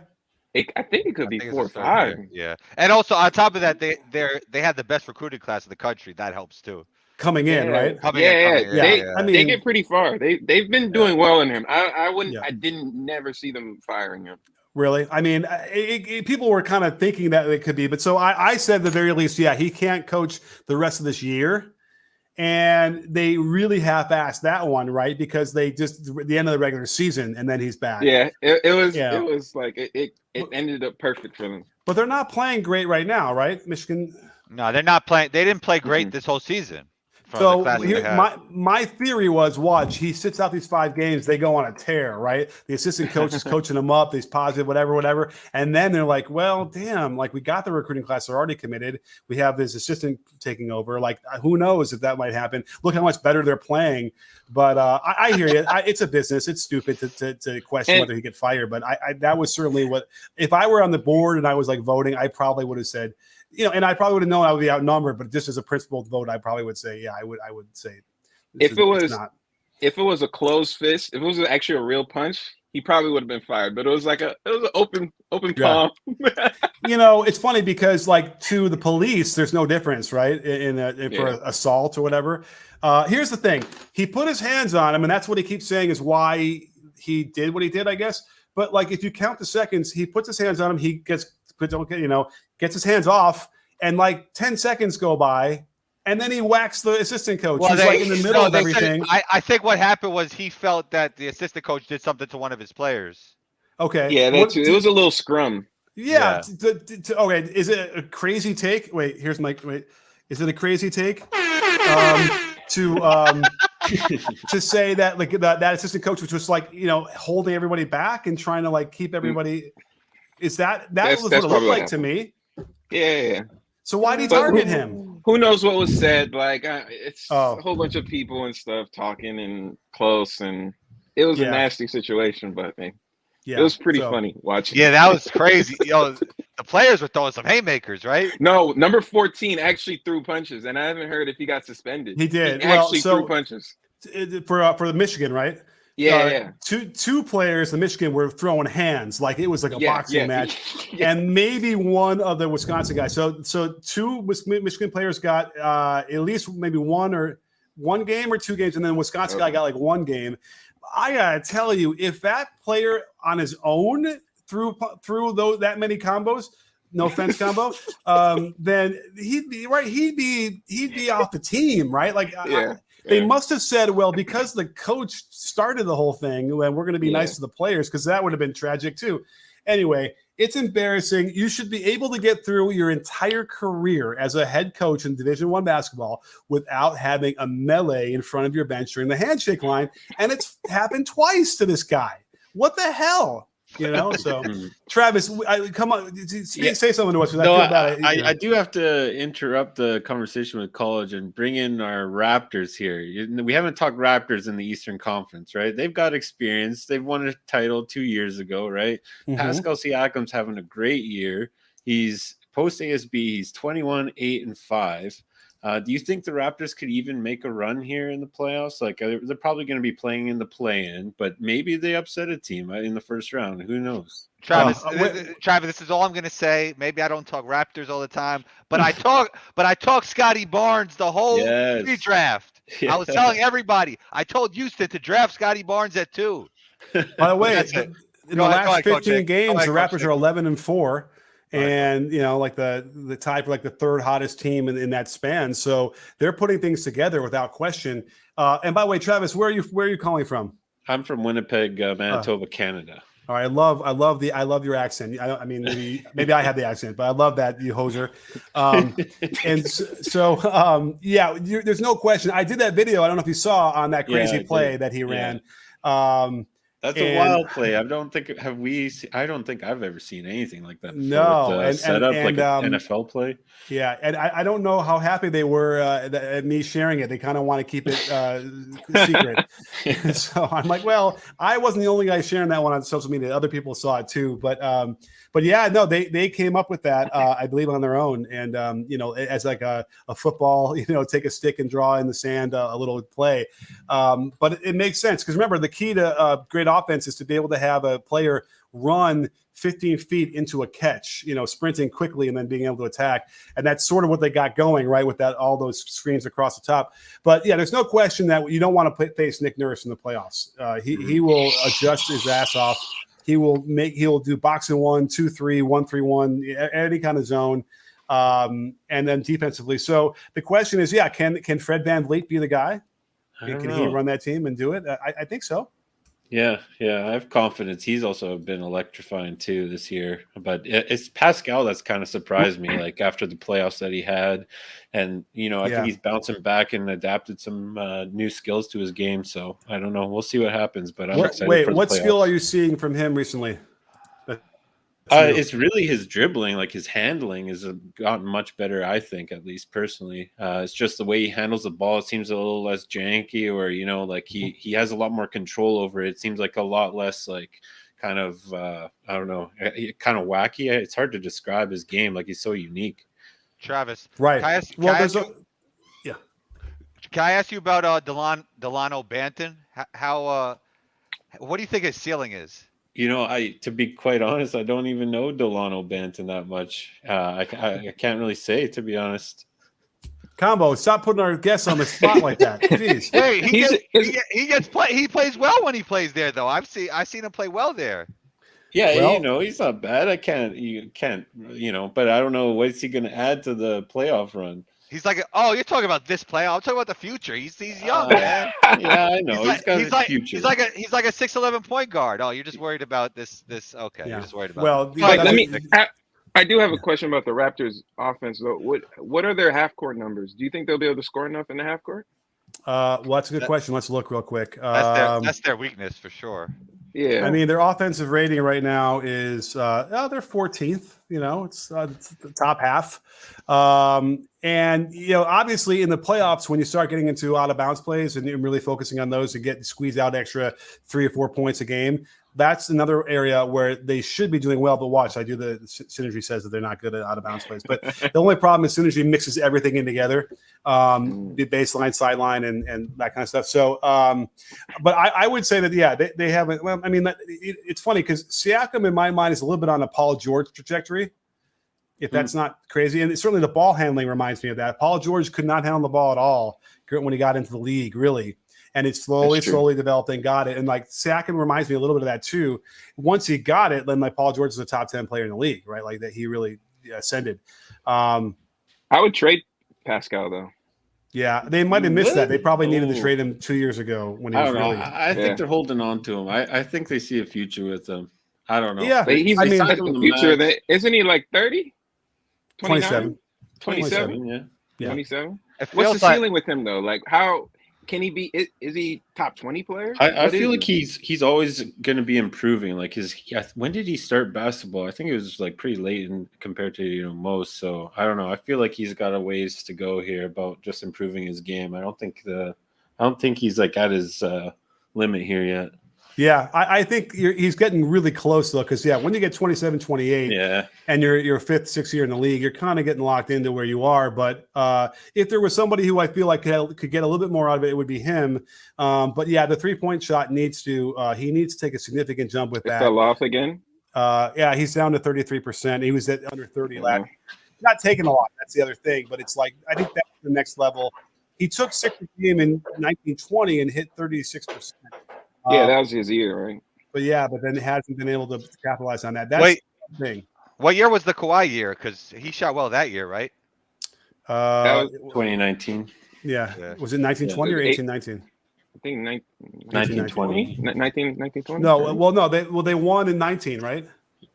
I think it could be 4 or 5. Yeah, and also on top of that, they had the best recruiting class in the country. That helps too. Coming in, right? They get pretty far. They've been doing well in him. I didn't never see them firing him. Really? I mean, people were kind of thinking that it could be, but so I said at the very least, he can't coach the rest of this year. And they really half-assed that one, right? Because they just the end of the regular season, and then he's back. Yeah, it was like it ended up perfect for them. But they're not playing great right now, right? Michigan. No, they're not playing. They didn't play great this whole season. So my theory was, watch, he sits out these 5 games, they go on a tear, right? The assistant coach is coaching them up, he's positive, whatever. And then they're like, well, damn, we got the recruiting class, they're already committed. We have this assistant taking over. Who knows if that might happen? Look how much better they're playing. But I hear you. It's a business. It's stupid to question whether he get fired. But that was certainly what, if I were on the board and I was voting, I probably would have said, and I probably would have known I would be outnumbered, but just as a principled vote, I probably would say, I would say. If it was a closed fist, if it was actually a real punch, he probably would have been fired. But it was an open palm. It's funny because like to the police, there's no difference, right? For assault or whatever. Here's the thing: he put his hands on him, and that's what he keeps saying is why he did what he did, I guess. But like if you count the seconds, he puts his hands on him, he gets his hands off, and like 10 seconds go by. And then he whacks the assistant coach. He's like in the middle of everything. I think what happened was he felt that the assistant coach did something to one of his players. Okay. Yeah, that too. It was a little scrum. Yeah. Okay. Is it a crazy take? Wait. Is it a crazy take to say that like that assistant coach was just like holding everybody back and trying to like keep everybody? Is that was what it looked like to me? Yeah. So why did he target him? Who knows what was said? Like it's a whole bunch of people and stuff talking and close, and it was a nasty situation. But it was pretty funny watching. Yeah, that was crazy. The players were throwing some haymakers, right? No, number 14 actually threw punches, and I haven't heard if he got suspended. He did. He actually threw punches for the Michigan, right? Yeah. Two players in Michigan were throwing hands like it was like a boxing match, and maybe one of the Wisconsin guys. So two Michigan players got at least maybe one game or 2 games, and then Wisconsin guy got like 1 game. I gotta tell you, if that player on his own threw that many combos, no offense, combo, then he'd be right. He'd be off the team, right? Like. They must have said, well, because the coach started the whole thing, and we're going to be nice to the players, because that would have been tragic too. Anyway, it's embarrassing. You should be able to get through your entire career as a head coach in Division I basketball without having a melee in front of your bench during the handshake line, and it's happened twice to this guy. What the hell? So Travis, come on, say something to us. No, I do have to interrupt the conversation with college and bring in our Raptors here. We haven't talked Raptors in the Eastern Conference, right? They've got experience. They've won a title 2 years ago, right? Mm-hmm. Pascal Siakam's having a great year. He's post ASB. He's 21-8-5. Do you think the Raptors could even make a run here in the playoffs? Like they're probably going to be playing in the play-in, but maybe they upset a team in the first round. Who knows? Travis, this is all I'm going to say. Maybe I don't talk Raptors all the time, but I talk Scotty Barnes the whole pre-draft. I was telling everybody. I told Houston to draft Scotty Barnes at 2. By the way, in the last 15 games, the Raptors are 11-4. And like the tie for like the 3rd hottest team in that span. So they're putting things together without question. And by the way, Travis, where are you calling from? I'm from Winnipeg, Manitoba, Canada. All right, I love your accent. I mean, maybe I have the accent, but I love that, you hoser. And so there's no question. I did that video. I don't know if you saw on that crazy play that he ran. That's a wild play. I don't think I've ever seen anything like that before. No, setup like an NFL play. Yeah, and I don't know how happy they were at me sharing it. They kind of want to keep it secret. So I'm like, well, I wasn't the only guy sharing that one on social media. Other people saw it too, but yeah, no, they came up with that, I believe, on their own, and as like a football, take a stick and draw in the sand a little play, but it makes sense because remember the key to great offense is to be able to have a player run 15 feet into a catch, sprinting quickly and then being able to attack. And that's sort of what they got going, right, with all those screens across the top. But yeah, there's no question that you don't want to face Nick Nurse in the playoffs. He will adjust his ass off. He'll do boxing 1, 2, 3, 1, 3, 1, any kind of zone. And then defensively. So the question is, can Fred VanVleet be the guy? Can he run that team and do it? I think so. Yeah, I have confidence. He's also been electrifying too this year. But it's Pascal that's kind of surprised me, like after the playoffs that he had, and I think he's bouncing back and adapted some new skills to his game. So I don't know. We'll see what happens. But I'm excited. Wait, what skill are you seeing from him recently? It's really his dribbling, like his handling has gotten much better, I think, at least personally. It's just the way he handles the ball. It seems a little less janky, or, like he has a lot more control over it. It seems like a lot less like kind of, I don't know, kind of wacky. It's hard to describe his game. Like he's so unique. Travis. Right. Can I ask you about Delano Banton? What do you think his ceiling is? To be quite honest, I don't even know Delano Banton that much. I can't really say, to be honest. Combo, stop putting our guests on the spot like that. Jeez. Hey, he plays well when he plays there, though. I've seen him play well there. Yeah, Well, he's not bad. But I don't know what's he going to add to the playoff run. He's like, you're talking about this playoff. I'm talking about the future. He's young, man. Yeah, I know. He's got a future. He's like a 6'11" point guard. Oh, you're just worried about this. Okay, Yeah. you're just worried about. Well, I do have a question about the Raptors offense though. What are their half court numbers? Do you think they'll be able to score enough in the half court? well, that's a good question. Let's look real quick. That's their weakness for sure. Yeah. I mean, their offensive rating right now is they're 14th. It's the top half. And obviously in the playoffs, when you start getting into out of bounds plays and you're really focusing on those to squeeze out extra 3 or 4 points a game, that's another area where they should be doing well. But watch, the Synergy says that they're not good at out of bounds plays. But the only problem is Synergy mixes everything in together, the baseline, sideline, and that kind of stuff. So, but I would say that they haven't. Well, I mean, it's funny because Siakam in my mind is a little bit on a Paul George trajectory. If that's not crazy, and certainly the ball handling reminds me of that. Paul George could not handle the ball at all when he got into the league, really. And it's slowly developed and got it. And like Siakam reminds me a little bit of that too. Once he got it, then like Paul George is a top 10 player in the league, right? Like that he really ascended. I would trade Pascal though. Yeah, they might have missed that. They probably needed to trade him 2 years ago when he was really. I think they're holding on to him. I think they see a future with him. I don't know. Yeah, but he's the future. Isn't he like 30? 27. 27? Yeah. 27? What's the ceiling with him though? Like how can he be? Is he top 20 player? I feel like he's always going to be improving. Like when did he start basketball? I think it was like pretty late compared to most. So I don't know. I feel like he's got a ways to go here about just improving his game. I don't think he's like at his limit here yet. Yeah, I think he's getting really close though, because when you get 27, 28, and you're fifth, sixth year in the league, you're kind of getting locked into where you are. But if there was somebody who I feel like could get a little bit more out of it, it would be him. But the 3-point shot needs to take a significant jump with that. Fell off again. He's down to 33%. He was at under 30 last. Not taking a lot. That's the other thing. But it's like I think that's the next level. He took 6 a game in 1920 and hit 36%. Yeah, that was his year, right? But then hasn't been able to capitalize on that. That's the thing. What year was the Kawhi year? Because he shot well that year, right? That was 2019. Yeah. Was it 1920 or 1819? I think 1920. 1920? No, they won in 19, right?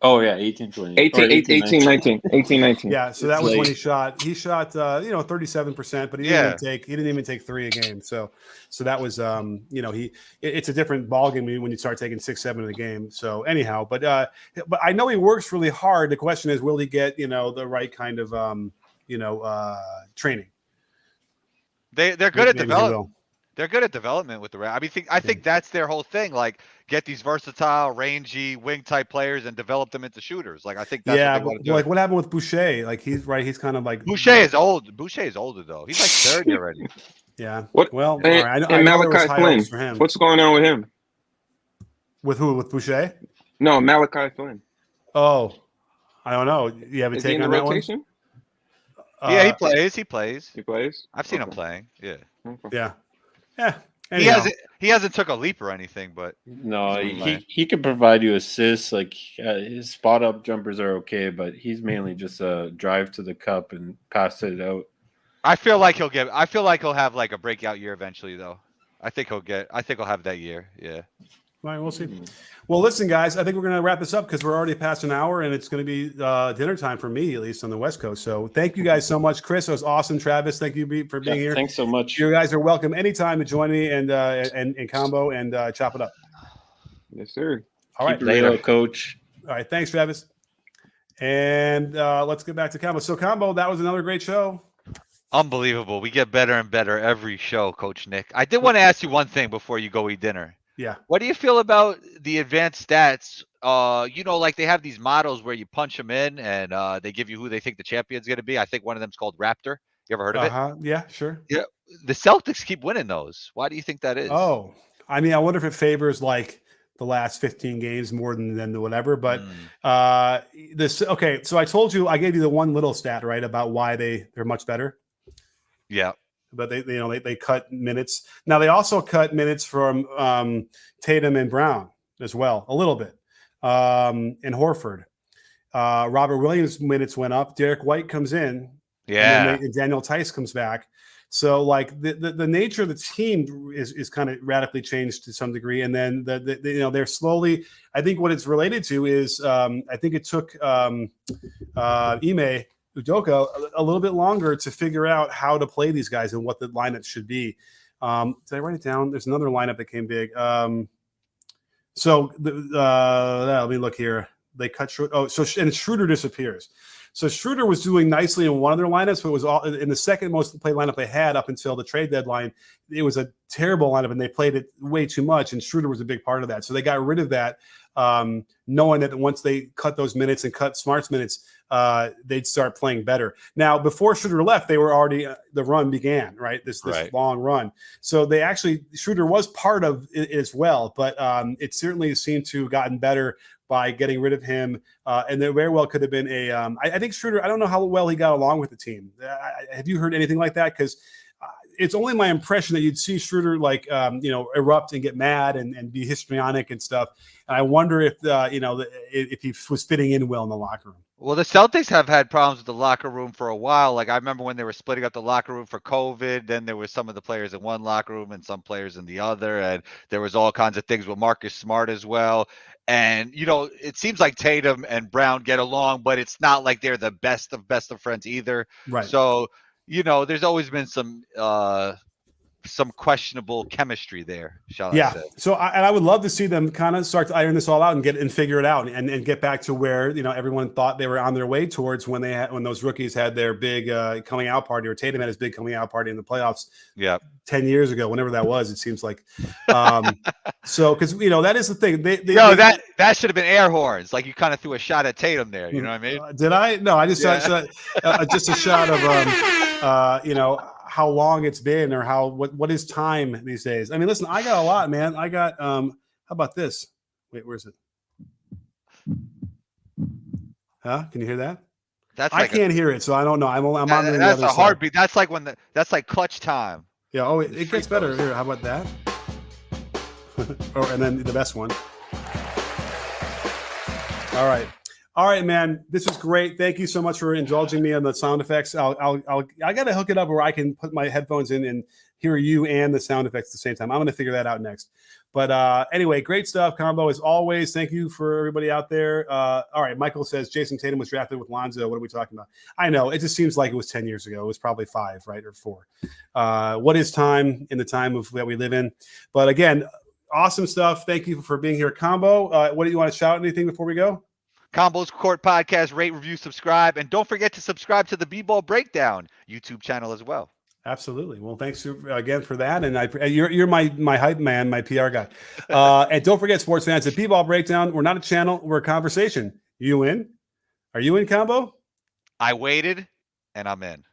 Oh yeah, 1820. 1819. Yeah, so that was when he shot 37%, but he didn't even take 3 a game. So that was it's a different ballgame when you start taking 6, 7 in a game. So anyhow, but I know he works really hard. The question is, will he get the right kind of training? They're good at development. They're good at development with the Raptors. I think that's their whole thing. Like, get these versatile, rangy, wing type players and develop them into shooters. Like, I think that's what they want to do. Like what happened with Boucher? Like he's kind of like Boucher is old. Boucher is older though. He's like 30 already. Yeah. Well, and Malachi Flynn. What's going on with him? With who? With Boucher? No, Malachi Flynn. Oh, I don't know. You have a take on that rotation? Yeah, he plays. He plays. I've seen him playing. Yeah. Yeah. Yeah. Anyhow. He hasn't took a leap or anything, but no, he can provide you assists. Like his spot up jumpers are okay, but he's mainly just a drive to the cup and pass it out. I feel like he'll have like a breakout year eventually, though. I think he'll have that year. Yeah. All right, we'll see. Well, listen, guys, I think we're going to wrap this up because we're already past an hour, and it's going to be dinner time for me, at least on the West Coast. So thank you guys so much. Chris, it was awesome. Travis, thank you for being here. Thanks so much. You guys are welcome anytime to join me and combo and chop it up. Yes, sir. All right. Later, Coach. All right, thanks, Travis. And let's get back to combo. So, combo, that was another great show. Unbelievable. We get better and better every show, Coach Nick. I did want to ask you one thing before you go eat dinner. Yeah. What do you feel about the advanced stats? Like they have these models where you punch them in and they give you who they think the champion's going to be. I think one of them's called Raptor. You ever heard of it? Yeah, sure. Yeah. The Celtics keep winning those. Why do you think that is? Oh, I mean, I wonder if it favors like the last 15 games more than the whatever. But okay. So I told you, I gave you the one little stat, right, about why they're much better. Yeah. But they cut minutes. Now they also cut minutes from Tatum and Brown as well, a little bit, and Horford. Robert Williams' minutes went up. Derek White comes in, and Daniel Tice comes back. So like the nature of the team is kind of radically changed to some degree, and then they're slowly. I think what it's related to is I think it took Ime Udoka a little bit longer to figure out how to play these guys and what the lineup should be. Did I write it down? There's another lineup that came big. Let me look here. They cut Schroeder. And Schroeder disappears. So Schroeder was doing nicely in one of their lineups, but it was all in the second most played lineup they had up until the trade deadline. It was a terrible lineup, and they played it way too much. And Schroeder was a big part of that. So they got rid of that, knowing that once they cut those minutes and cut Smart's minutes, they'd start playing better. Now, before Schroeder left, they were already the run began, right? This long run. So Schroeder was part of it as well, but it certainly seemed to have gotten better by getting rid of him. And there very well could have been I think Schroeder, I don't know how well he got along with the team. Have you heard anything like that? Because it's only my impression that you'd see Schroeder erupt and get mad and be histrionic and stuff. And I wonder if if he was fitting in well in the locker room. Well, the Celtics have had problems with the locker room for a while. Like I remember when they were splitting up the locker room for COVID, then there was some of the players in one locker room and some players in the other. And there was all kinds of things with Marcus Smart as well. And, it seems like Tatum and Brown get along, but it's not like they're the best of friends either. Right. So, there's always been some questionable chemistry there, shall I say. So I would love to see them kind of start to iron this all out and figure it out and get back to where everyone thought they were on their way towards when those rookies had their big coming out party, or Tatum had his big coming out party in the playoffs 10 years ago, whenever that was. It seems like so because that is the thing. That should have been air horns. Like you kind of threw a shot at Tatum there. You know what I mean? Did I? No, I just just a shot of how long it's been, or what is time these days. I mean, listen, I got a lot, man. I got how about this? Wait, where's it? Huh? Can you hear that? I can't hear it, so I don't know. I'm on the that's other a side. Heartbeat. That's like that's like clutch time. Yeah. Oh, it gets better here. How about that? And then the best one. All right, man. This is great. Thank you so much for indulging me on the sound effects. I got to hook it up where I can put my headphones in and hear you and the sound effects at the same time. I'm going to figure that out next. But anyway, great stuff, Combo, as always. Thank you for everybody out there. All right, Michael says Jason Tatum was drafted with Lonzo. What are we talking about? I know. It just seems like it was 10 years ago. It was probably 5, right, or 4. What is time in the time of that we live in? But again, awesome stuff. Thank you for being here, Combo. What do you want to shout? Anything before we go? Combo's Court Podcast, rate, review, subscribe, and don't forget to subscribe to the B-Ball Breakdown YouTube channel as well. Absolutely. Well, thanks again for that. And you're my hype man, my PR guy. And don't forget, sports fans, at B-Ball Breakdown, we're not a channel, we're a conversation. You in? Are you in, Combo? I waited, and I'm in.